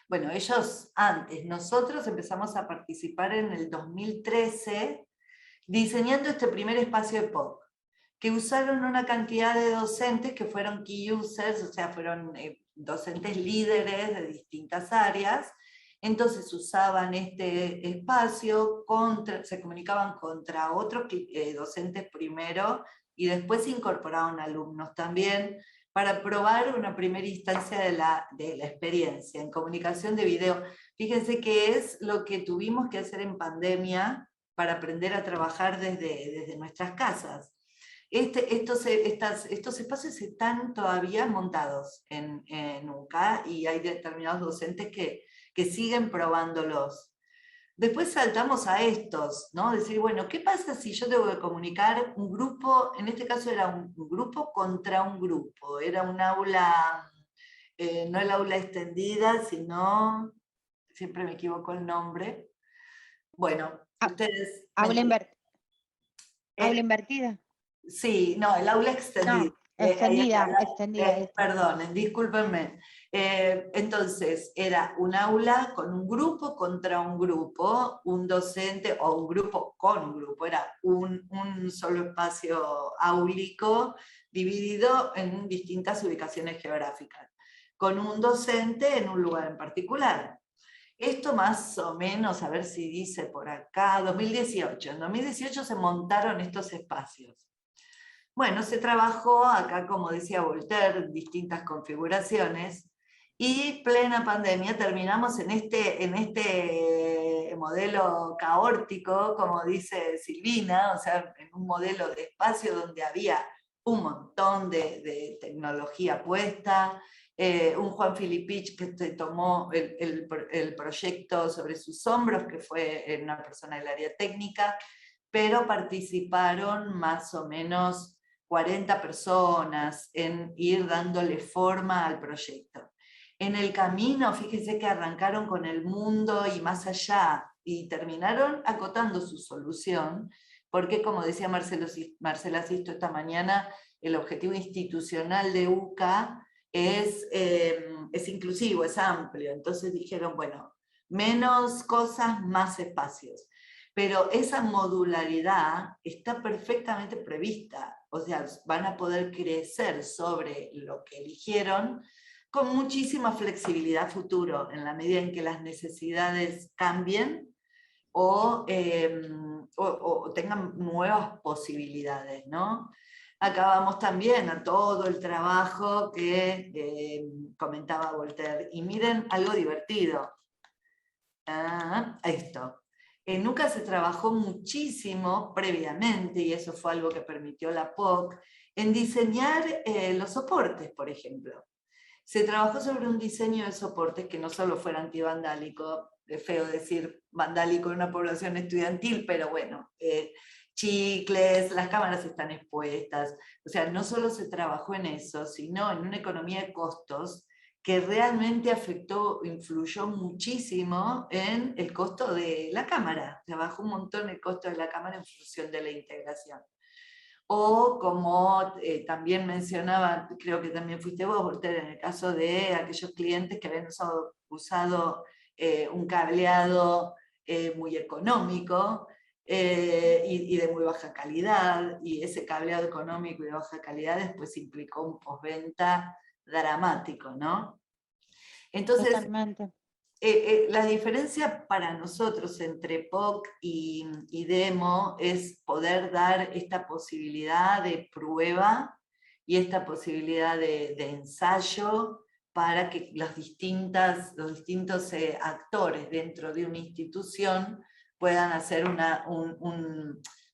bueno, ellos antes, nosotros empezamos a participar en el 2013 diseñando este primer espacio de POC, que usaron una cantidad de docentes que fueron key users, o sea, fueron docentes líderes de distintas áreas. Entonces usaban este espacio, se comunicaban contra otros docentes primero, y después se incorporaron alumnos también, para probar una primera instancia de la experiencia en comunicación de video. Fíjense que es lo que tuvimos que hacer en pandemia para aprender a trabajar desde nuestras casas. Estos espacios están todavía montados en UCA, y hay determinados docentes que siguen probándolos. Después saltamos a estos, ¿no? Decir, bueno, ¿qué pasa si yo tengo que comunicar un grupo? En este caso era un grupo contra un grupo, era un aula, no el aula extendida, sino, siempre me equivoco el nombre. Bueno, ustedes... Aula invertida. Sí, no, el aula extendida. No, extendida. Perdón, discúlpenme. Entonces, era un aula con un grupo contra un grupo, un docente o un grupo con un grupo, era un solo espacio áulico dividido en distintas ubicaciones geográficas, con un docente en un lugar en particular. Esto más o menos, a ver si dice por acá, 2018. En 2018 se montaron estos espacios. Bueno, se trabajó acá, como decía Voltaire, distintas configuraciones, Y plena pandemia terminamos en este modelo caótico, como dice Silvina, o sea, en un modelo de espacio donde había un montón de tecnología puesta, un Juan Filipich que tomó el proyecto sobre sus hombros, que fue una persona del área técnica, pero participaron más o menos 40 personas en ir dándole forma al proyecto. En el camino, fíjense que arrancaron con el mundo y más allá, y terminaron acotando su solución, porque como decía Marcela Sisto esta mañana, el objetivo institucional de UCA es inclusivo, es amplio. Entonces dijeron, bueno, menos cosas, más espacios. Pero esa modularidad está perfectamente prevista, o sea, van a poder crecer sobre lo que eligieron con muchísima flexibilidad futuro, en la medida en que las necesidades cambien o tengan nuevas posibilidades, ¿no? Acabamos también a todo el trabajo que comentaba Voltaire. Y miren algo divertido. Esto. En UCA se trabajó muchísimo previamente, y eso fue algo que permitió la POC, en diseñar los soportes, por ejemplo. Se trabajó sobre un diseño de soportes que no solo fuera antivandálico, es feo decir vandálico en una población estudiantil, pero bueno, chicles, las cámaras están expuestas, o sea, no solo se trabajó en eso, sino en una economía de costos que realmente afectó, influyó muchísimo en el costo de la cámara, se bajó un montón el costo de la cámara en función de la integración. O como también mencionaba, creo que también fuiste vos, Voltaire, en el caso de aquellos clientes que habían usado un cableado muy económico y de muy baja calidad, y ese cableado económico y de baja calidad después implicó un postventa dramático, ¿no? Entonces, Totalmente. la diferencia para nosotros entre POC y demo es poder dar esta posibilidad de prueba y esta posibilidad de ensayo para que los distintos actores dentro de una institución puedan hacer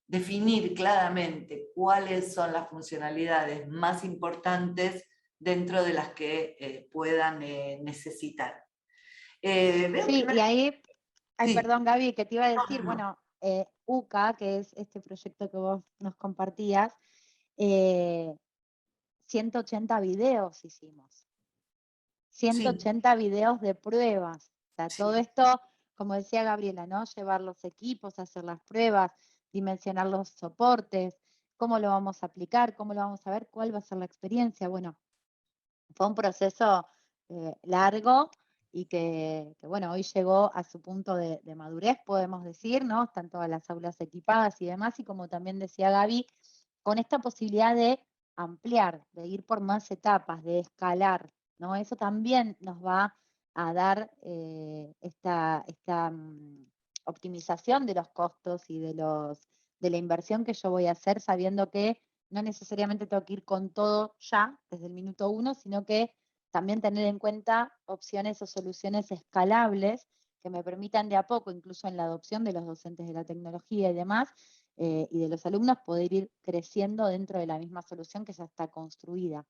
definir claramente cuáles son las funcionalidades más importantes dentro de las que puedan necesitar. Sí, y ahí, Sí. perdón Gaby, que te iba a decir, No. bueno, UCA, que es este proyecto que vos nos compartías, 180 videos hicimos, 180 videos de pruebas, o sea, todo Sí. esto, como decía Gabriela, ¿no? Llevar los equipos, hacer las pruebas, dimensionar los soportes, cómo lo vamos a aplicar, cómo lo vamos a ver, cuál va a ser la experiencia. Bueno, fue un proceso largo y que, bueno, hoy llegó a su punto de madurez, podemos decir, ¿no? Están todas las aulas equipadas y demás, y como también decía Gaby, con esta posibilidad de ampliar, de ir por más etapas, de escalar, ¿no? Eso también nos va a dar esta optimización de los costos y de la inversión que yo voy a hacer, sabiendo que no necesariamente tengo que ir con todo ya, desde el minuto 1, sino que también tener en cuenta opciones o soluciones escalables que me permitan de a poco, incluso en la adopción de los docentes de la tecnología y demás, y de los alumnos, poder ir creciendo dentro de la misma solución que ya está construida.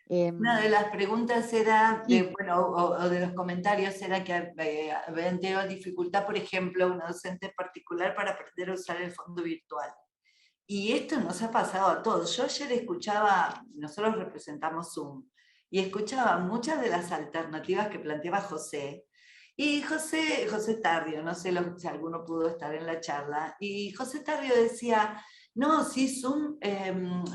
Una de las preguntas era, Sí. o de los comentarios, era que habían tenido dificultad, por ejemplo, una docente en particular para aprender a usar el fondo virtual. Y esto nos ha pasado a todos. Yo ayer escuchaba, nosotros representamos Zoom, y escuchaba muchas de las alternativas que planteaba José. Y José Tarrio, no sé si alguno pudo estar en la charla, y José Tarrio decía, no, si Zoom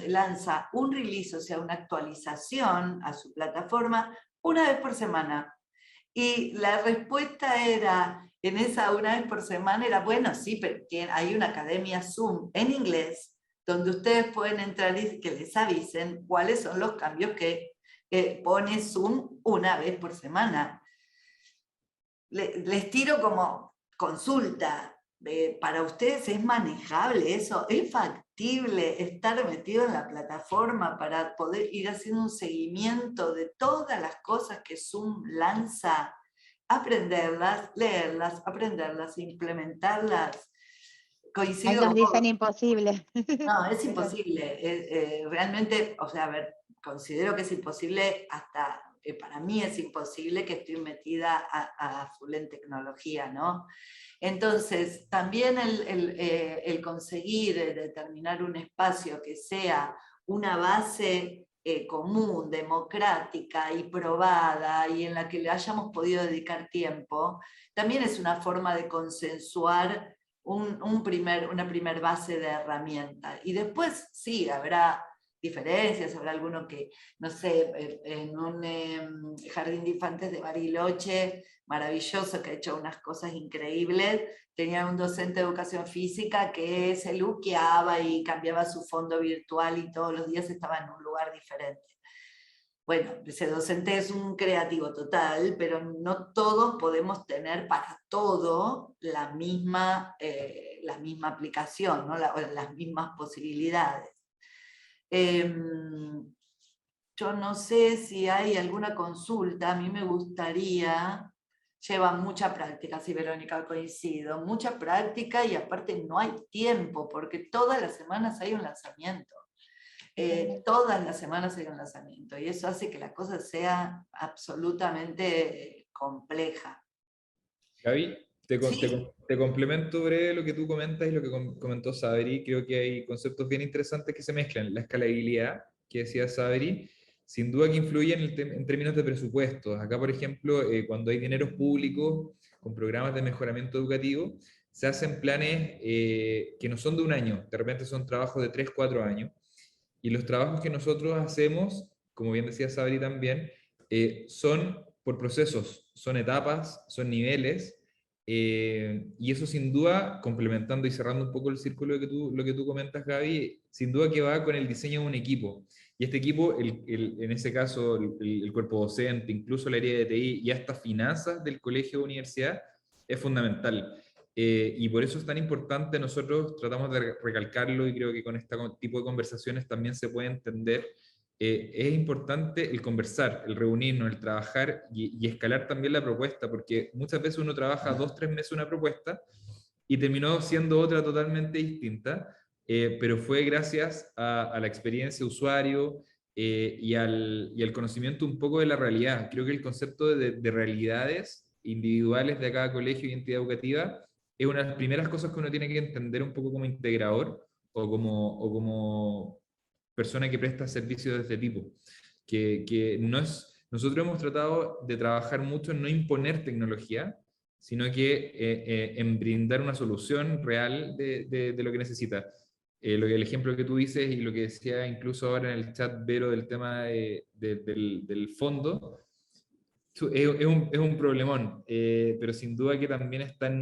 lanza un release, o sea, una actualización a su plataforma una vez por semana. Y la respuesta era, en esa una vez por semana, era, bueno, sí, pero hay una academia Zoom en inglés, donde ustedes pueden entrar y que les avisen cuáles son los cambios que pone Zoom una vez por semana. Les tiro como consulta. ¿para ustedes es manejable eso? ¿Es factible estar metido en la plataforma para poder ir haciendo un seguimiento de todas las cosas que Zoom lanza? Aprenderlas, leerlas, aprenderlas, implementarlas. Ahí Coincido nos con dicen vos. imposible. No, es Pero imposible. Realmente, o sea, a ver, considero que es imposible, hasta para mí es imposible, que estoy metida a full en tecnología, ¿no? Entonces, también el conseguir determinar un espacio que sea una base común, democrática y probada, y en la que le hayamos podido dedicar tiempo, también es una forma de consensuar una primer base de herramienta. Y después sí, habrá diferencias, habrá alguno que, no sé, en un jardín de infantes de Bariloche, maravilloso, que ha hecho unas cosas increíbles, tenía un docente de educación física que se luqueaba y cambiaba su fondo virtual y todos los días estaba en un lugar diferente. Bueno, ese docente es un creativo total, pero no todos podemos tener para todo la misma aplicación, ¿no? Las mismas posibilidades. Yo no sé si hay alguna consulta, a mí me gustaría, lleva mucha práctica, sí, Verónica, coincido, mucha práctica, y aparte no hay tiempo, porque todas las semanas hay un lanzamiento. Todas las semanas hay un lanzamiento, y eso hace que la cosa sea absolutamente compleja. Gaby, Sí, te complemento breve lo que tú comentas y lo que comentó Sabri. Creo que hay conceptos bien interesantes que se mezclan. La escalabilidad, que decía Sabri, sin duda que influye en términos de presupuestos. Acá, por ejemplo, cuando hay dineros públicos con programas de mejoramiento educativo, se hacen planes que no son de un año, de repente son trabajos de 3, 4 años. Y los trabajos que nosotros hacemos, como bien decía Sabri también, son por procesos, son etapas, son niveles, y eso sin duda, complementando y cerrando un poco el círculo lo que tú comentas, Gaby, sin duda que va con el diseño de un equipo. Y este equipo, en ese caso, el cuerpo docente, incluso el área de TI y hasta finanzas del colegio o universidad, es fundamental. Y por eso es tan importante, nosotros tratamos de recalcarlo, y creo que con este tipo de conversaciones también se puede entender. Es importante el conversar, el reunirnos, el trabajar y escalar también la propuesta, porque muchas veces uno trabaja 2, 3 meses una propuesta y terminó siendo otra totalmente distinta, pero fue gracias a la experiencia de usuario, y al conocimiento un poco de la realidad. Creo que el concepto de realidades individuales de cada colegio y entidad educativa es una de las primeras cosas que uno tiene que entender un poco como integrador o como persona que presta servicios de este tipo. Que no es, nosotros hemos tratado de trabajar mucho en no imponer tecnología, sino que en brindar una solución real de lo que necesita. El ejemplo que tú dices y lo que decía incluso ahora en el chat Vero del tema del fondo, es un problemón, pero sin duda que también está en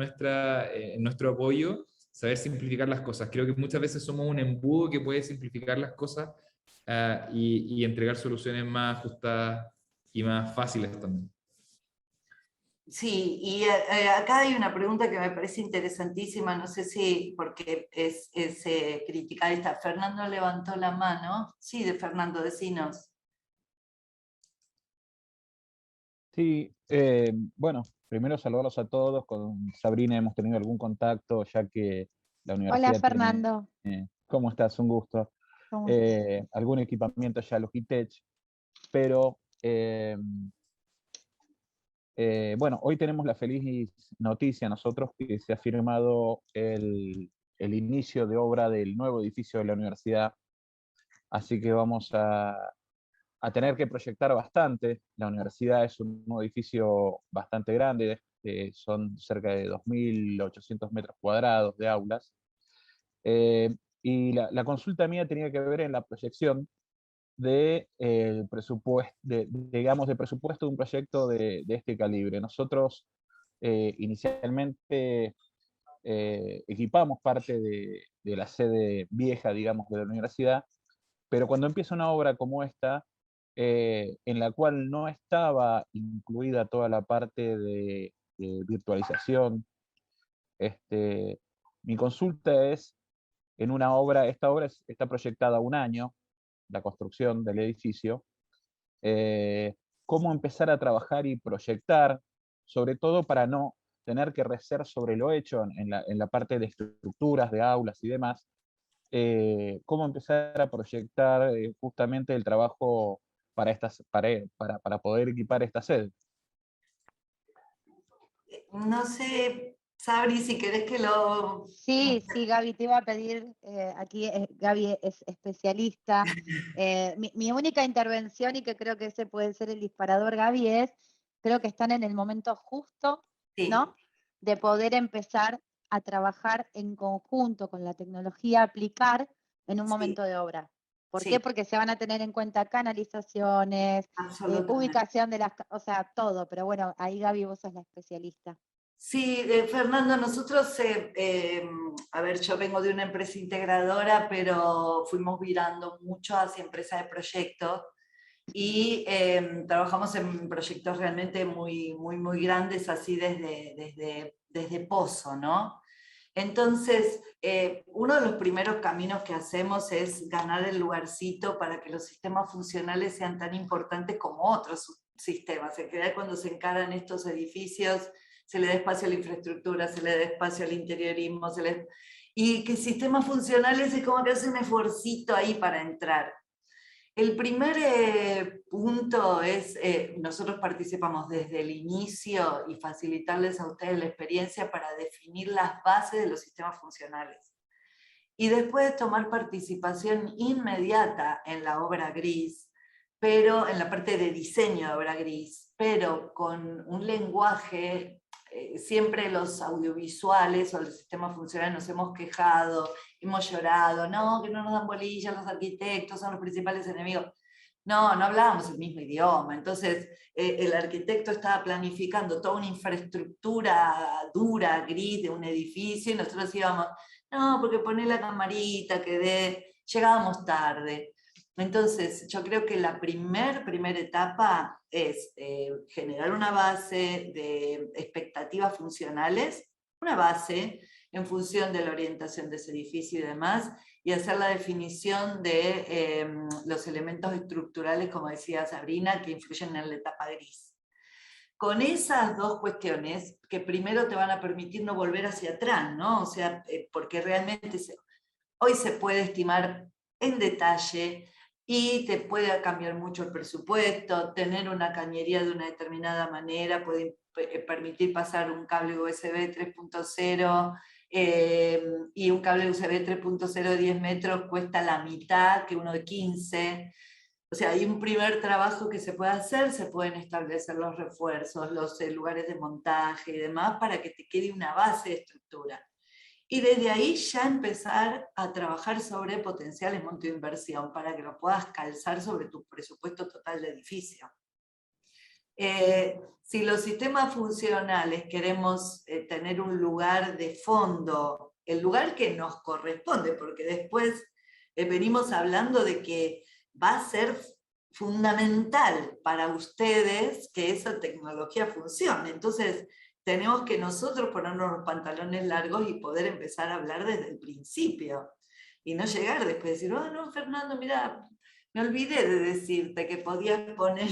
nuestro apoyo saber simplificar las cosas. Creo que muchas veces somos un embudo que puede simplificar las cosas, y entregar soluciones más ajustadas y más fáciles también. sí, y acá hay una pregunta que me parece interesantísima, no sé si, porque es criticada esta. Fernando levantó la mano. Sí, de Fernando, decinos. Sí, bueno, primero saludarlos a todos. Con Sabrina hemos tenido algún contacto, ya que la hola universidad tiene, Fernando, ¿cómo estás? Un gusto. ¿cómo estás? Algún equipamiento ya Logitech, pero bueno, hoy tenemos la feliz noticia nosotros que se ha firmado el inicio de obra del nuevo edificio de la universidad, así que vamos a tener que proyectar bastante. La universidad es un nuevo edificio bastante grande, son cerca de 2.800 metros cuadrados de aulas. Y la consulta mía tenía que ver en la proyección de, presupuesto, digamos, de presupuesto de un proyecto de este calibre. Nosotros inicialmente equipamos parte de la sede vieja, digamos, de la universidad, pero cuando empieza una obra como esta, en la cual no estaba incluida toda la parte de virtualización, Mi consulta es, en una obra, esta obra está proyectada 1 año, la construcción del edificio, cómo empezar a trabajar y proyectar, sobre todo para no tener que recer sobre lo hecho en la parte de estructuras, de aulas y demás, cómo empezar a proyectar justamente el trabajo para poder equipar esta sede. No sé, Sabri, si querés que lo... Sí, sí, Gaby, te iba a pedir, aquí Gaby es especialista. Mi única intervención, y que creo que ese puede ser el disparador, Gaby, es, creo que están en el momento justo, Sí, ¿no? De poder empezar a trabajar en conjunto con la tecnología, aplicar en un sí, momento de obra. ¿Por qué? sí, Porque se van a tener en cuenta canalizaciones, absolutamente. ubicación de las, o sea, todo, pero bueno, ahí Gaby, vos sos la especialista. Sí, Fernando, nosotros, a ver, yo vengo de una empresa integradora, pero fuimos virando mucho hacia empresa de proyecto y trabajamos en proyectos realmente muy, muy, muy grandes, así desde Pozo, ¿no? Entonces, uno de los primeros caminos que hacemos es ganar el lugarcito para que los sistemas funcionales sean tan importantes como otros sistemas. En general, cuando se encaran estos edificios, se le da espacio a la infraestructura, se le da espacio al interiorismo, y que sistemas funcionales es como que hace un esfuercito ahí para entrar. El primer punto es, nosotros participamos desde el inicio y facilitarles a ustedes la experiencia para definir las bases de los sistemas funcionales. Y después tomar participación inmediata en la obra gris, pero en la parte de diseño de obra gris, pero con un lenguaje, siempre los audiovisuales o los sistemas funcionales nos hemos quejado, hemos llorado, no, que no nos dan bolillas, los arquitectos son los principales enemigos. No, no hablábamos el mismo idioma. Entonces, el arquitecto estaba planificando toda una infraestructura dura, gris, de un edificio, y nosotros íbamos, no, porque poné la camarita, llegábamos tarde. Entonces, yo creo que la primera etapa es generar una base de expectativas funcionales, una base en función de la orientación de ese edificio y demás, y hacer la definición de los elementos estructurales, como decía Sabrina, que influyen en la etapa gris. Con esas dos cuestiones, que primero te van a permitir no volver hacia atrás, ¿no? O sea, porque realmente hoy se puede estimar en detalle y te puede cambiar mucho el presupuesto, tener una cañería de una determinada manera puede permitir pasar un cable USB 3.0 y un cable USB 3.0 de 10 metros cuesta la mitad que uno de 15. O sea, hay un primer trabajo que se puede hacer, se pueden establecer los refuerzos, los lugares de montaje y demás para que te quede una base de estructura. Y desde ahí ya empezar a trabajar sobre potenciales montos de inversión para que lo puedas calzar sobre tu presupuesto total de edificio. Si los sistemas funcionales queremos tener un lugar de fondo, el lugar que nos corresponde, porque después venimos hablando de que va a ser fundamental para ustedes que esa tecnología funcione. Entonces, tenemos que nosotros ponernos los pantalones largos y poder empezar a hablar desde el principio. Y no llegar después y decir, oh, no, Fernando, mira, me olvidé de decirte que podías poner,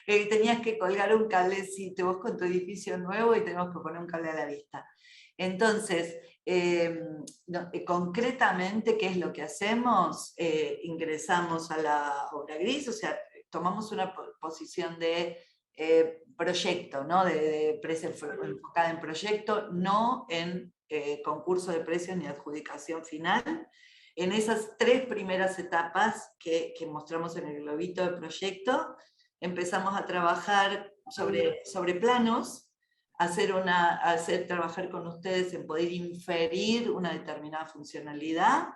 tenías que colgar un cablecito, vos con tu edificio nuevo y tenemos que poner un cable a la vista. Entonces, concretamente, ¿qué es lo que hacemos? Ingresamos a la obra gris, o sea, tomamos una posición de proyecto, ¿no? de precio enfocada en proyecto, no en concurso de precios ni adjudicación final. En esas 3 primeras etapas que mostramos en el globito de proyecto, empezamos a trabajar sobre planos, trabajar con ustedes en poder inferir una determinada funcionalidad,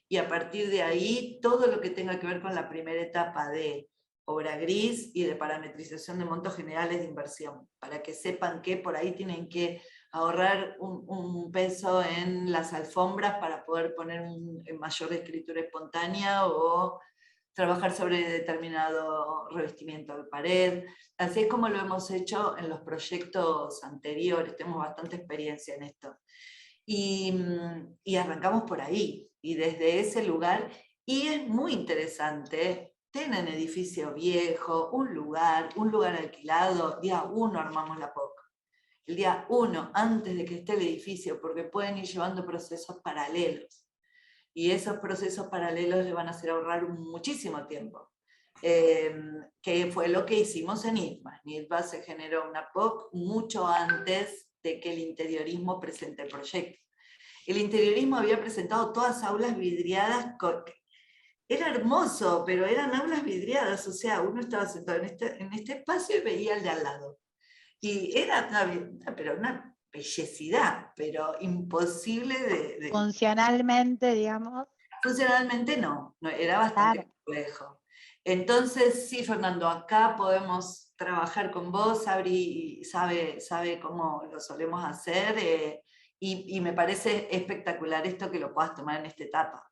y a partir de ahí todo lo que tenga que ver con la primera etapa de obra gris y de parametrización de montos generales de inversión, para que sepan que por ahí tienen que ahorrar un peso en las alfombras para poder poner un mayor escritura espontánea o trabajar sobre determinado revestimiento de pared. Así es como lo hemos hecho en los proyectos anteriores, tenemos bastante experiencia en esto. Y arrancamos por ahí, y desde ese lugar, y es muy interesante. Tienen edificio viejo, un lugar alquilado, día 1 armamos la POC. El día 1, antes de que esté el edificio, porque pueden ir llevando procesos paralelos. Y esos procesos paralelos le van a hacer ahorrar muchísimo tiempo. Que fue lo que hicimos en ITBA. En ITBA se generó una POC mucho antes de que el interiorismo presente el proyecto. El interiorismo había presentado todas aulas vidriadas, era hermoso, pero eran aulas vidriadas, o sea, uno estaba sentado en este espacio y veía el de al lado. Y era una bellecidad, pero imposible de... Funcionalmente, digamos. Funcionalmente no, era bastante complejo. Entonces, sí, Fernando, acá podemos trabajar con vos, Sabri sabe cómo lo solemos hacer, y me parece espectacular esto que lo puedas tomar en esta etapa.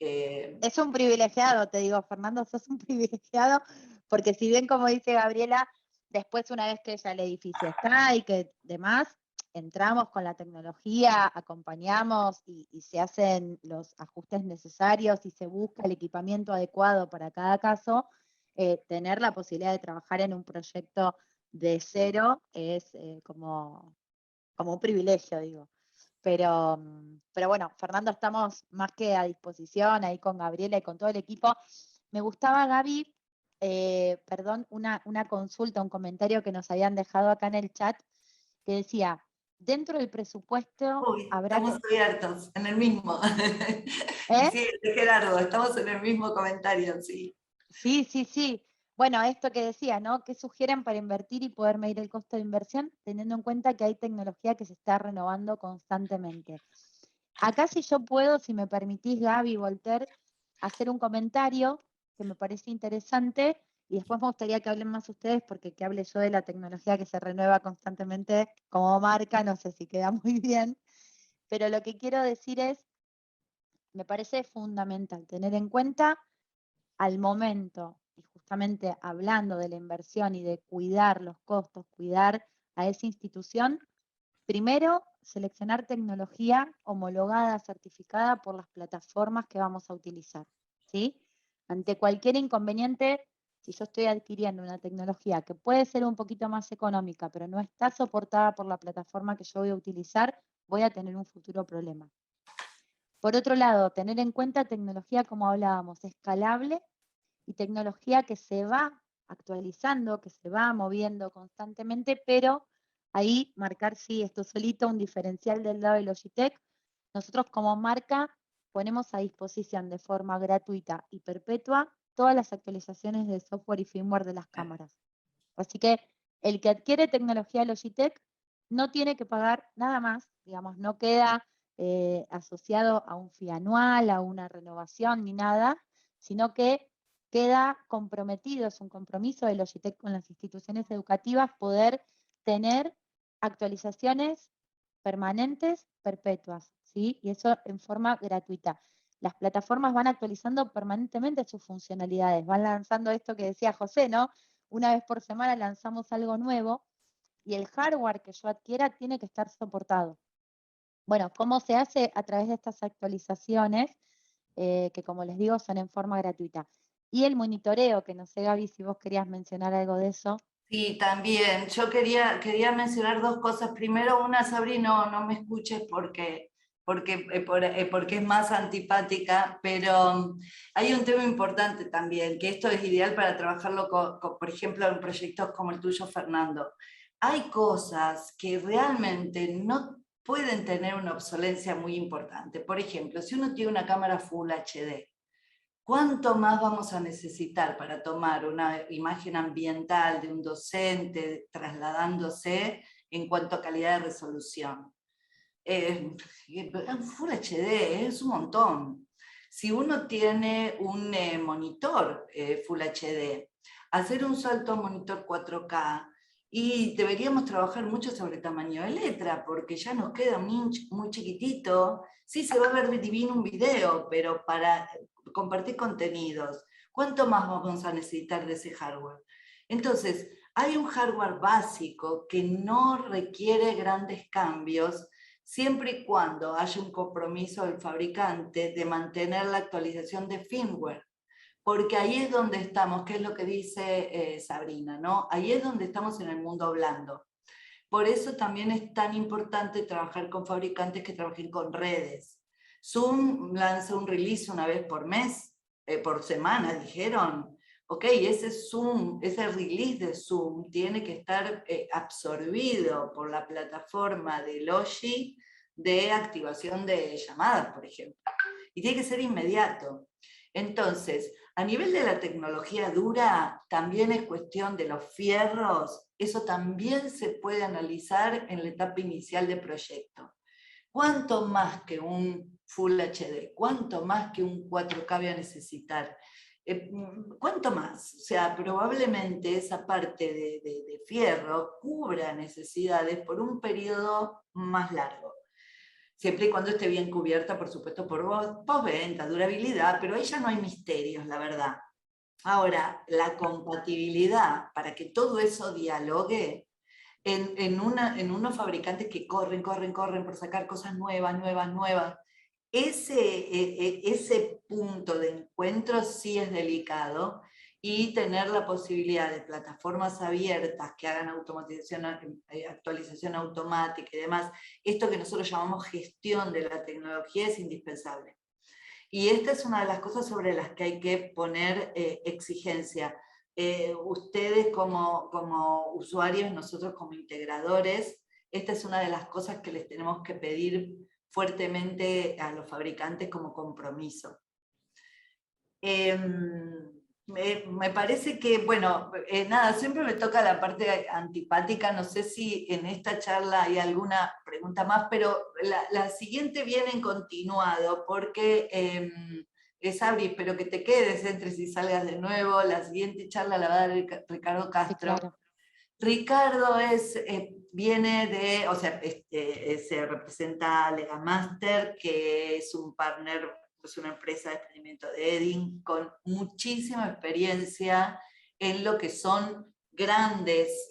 Es un privilegiado, te digo, Fernando, sos un privilegiado, porque si bien, como dice Gabriela, después una vez que ya el edificio está y que demás, entramos con la tecnología, acompañamos y se hacen los ajustes necesarios y se busca el equipamiento adecuado para cada caso, tener la posibilidad de trabajar en un proyecto de cero es como un privilegio, digo. Pero bueno, Fernando, estamos más que a disposición ahí con Gabriela y con todo el equipo. Me gustaba, Gaby, perdón, una consulta, un comentario que nos habían dejado acá en el chat, que decía, dentro del presupuesto habrá estamos abiertos, en el mismo. ¿Eh? Sí, Gerardo, estamos en el mismo comentario, sí. Sí. Bueno, esto que decía, ¿no? ¿Qué sugieren para invertir y poder medir el costo de inversión, teniendo en cuenta que hay tecnología que se está renovando constantemente? Acá si yo puedo, si me permitís, Gaby, Voltaire, hacer un comentario que me parece interesante, y después me gustaría que hablen más ustedes, porque que hable yo de la tecnología que se renueva constantemente como marca, no sé si queda muy bien, pero lo que quiero decir es, me parece fundamental tener en cuenta al momento, y justamente hablando de la inversión y de cuidar los costos, cuidar a esa institución, primero, seleccionar tecnología homologada, certificada por las plataformas que vamos a utilizar, ¿sí? Ante cualquier inconveniente, si yo estoy adquiriendo una tecnología que puede ser un poquito más económica, pero no está soportada por la plataforma que yo voy a utilizar, voy a tener un futuro problema. Por otro lado, tener en cuenta tecnología, como hablábamos, escalable y tecnología que se va actualizando, que se va moviendo constantemente, pero ahí marcar, sí, esto solito, un diferencial del lado de Logitech. Nosotros como marca ponemos a disposición de forma gratuita y perpetua todas las actualizaciones de software y firmware de las cámaras. Así que el que adquiere tecnología Logitech no tiene que pagar nada más, digamos, no queda asociado a un fee anual, a una renovación ni nada, sino que queda comprometido, es un compromiso de Logitech con las instituciones educativas poder tener actualizaciones permanentes, perpetuas, ¿sí? Y eso en forma gratuita. Las plataformas van actualizando permanentemente sus funcionalidades, van lanzando esto que decía José, ¿no? Una vez por semana lanzamos algo nuevo y el hardware que yo adquiera tiene que estar soportado. Bueno, ¿cómo se hace? A través de estas actualizaciones, que como les digo, son en forma gratuita. Y el monitoreo, que no sé, Gaby, si vos querías mencionar algo de eso. Sí, también. Yo quería mencionar dos cosas. Primero, una, Sabri, no me escuches porque es más antipática, pero hay un tema importante también, que esto es ideal para trabajarlo, por ejemplo, en proyectos como el tuyo, Fernando. Hay cosas que realmente no pueden tener una obsolencia muy importante. Por ejemplo, si uno tiene una cámara Full HD, ¿cuánto más vamos a necesitar para tomar una imagen ambiental de un docente trasladándose en cuanto a calidad de resolución? Full HD es un montón. Si uno tiene un monitor Full HD, hacer un salto a monitor 4K, y deberíamos trabajar mucho sobre tamaño de letra, porque ya nos queda un inch muy chiquitito. Sí, se va a ver divino un video, pero para compartir contenidos, ¿cuánto más vamos a necesitar de ese hardware? Entonces, hay un hardware básico que no requiere grandes cambios, siempre y cuando haya un compromiso del fabricante de mantener la actualización de firmware. Porque ahí es donde estamos, que es lo que dice Sabrina, ¿no? Ahí es donde estamos en el mundo blando. Por eso también es tan importante trabajar con fabricantes que trabajen con redes. Zoom lanza un release una vez por mes, por semana, dijeron. Ok, ese Zoom, ese release de Zoom tiene que estar absorbido por la plataforma de Logi de activación de llamadas, por ejemplo. Y tiene que ser inmediato. Entonces, a nivel de la tecnología dura, también es cuestión de los fierros, eso también se puede analizar en la etapa inicial del proyecto. ¿Cuánto más que un Full HD? ¿Cuánto más que un 4K voy a necesitar? ¿Cuánto más? O sea, probablemente esa parte de fierro cubra necesidades por un periodo más largo. Siempre y cuando esté bien cubierta, por supuesto, por postventa, durabilidad, pero ahí ya no hay misterios, la verdad. Ahora, la compatibilidad, para que todo eso dialogue, en unos fabricantes que corren por sacar cosas nuevas, ese punto de encuentro sí es delicado, y tener la posibilidad de plataformas abiertas que hagan automatización, actualización automática y demás, esto que nosotros llamamos gestión de la tecnología, es indispensable. Y esta es una de las cosas sobre las que hay que poner exigencia. Ustedes como usuarios, nosotros como integradores, esta es una de las cosas que les tenemos que pedir fuertemente a los fabricantes como compromiso. Me parece que, bueno, nada, siempre me toca la parte antipática, no sé si en esta charla hay alguna pregunta más, pero la siguiente viene en continuado, porque Sabri, espero que te quedes, entres y salgas de nuevo. La siguiente charla la va a dar Ricardo Castro. Sí, claro. Ricardo viene de, o sea, se representa a Legamaster, que es un partner, es una empresa de experimento de Edding, con muchísima experiencia en lo que son grandes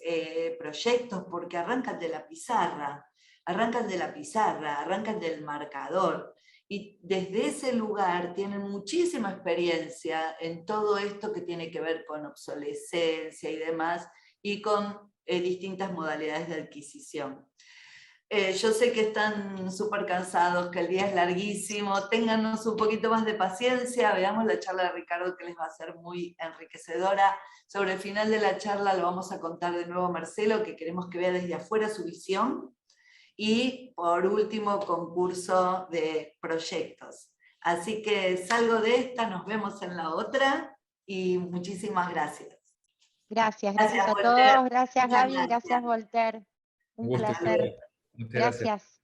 proyectos, porque arrancan de la pizarra, arrancan del marcador, y desde ese lugar tienen muchísima experiencia en todo esto que tiene que ver con obsolescencia y demás, y con distintas modalidades de adquisición. Yo sé que están súper cansados, que el día es larguísimo, téngannos un poquito más de paciencia, veamos la charla de Ricardo, que les va a ser muy enriquecedora. Sobre el final de la charla lo vamos a contar de nuevo a Marcelo, que queremos que vea desde afuera su visión. Y por último, concurso de proyectos. Así que salgo de esta, nos vemos en la otra, y muchísimas gracias. Gracias a todos, gracias Gaby, gracias Voltaire. Un placer. Gracias.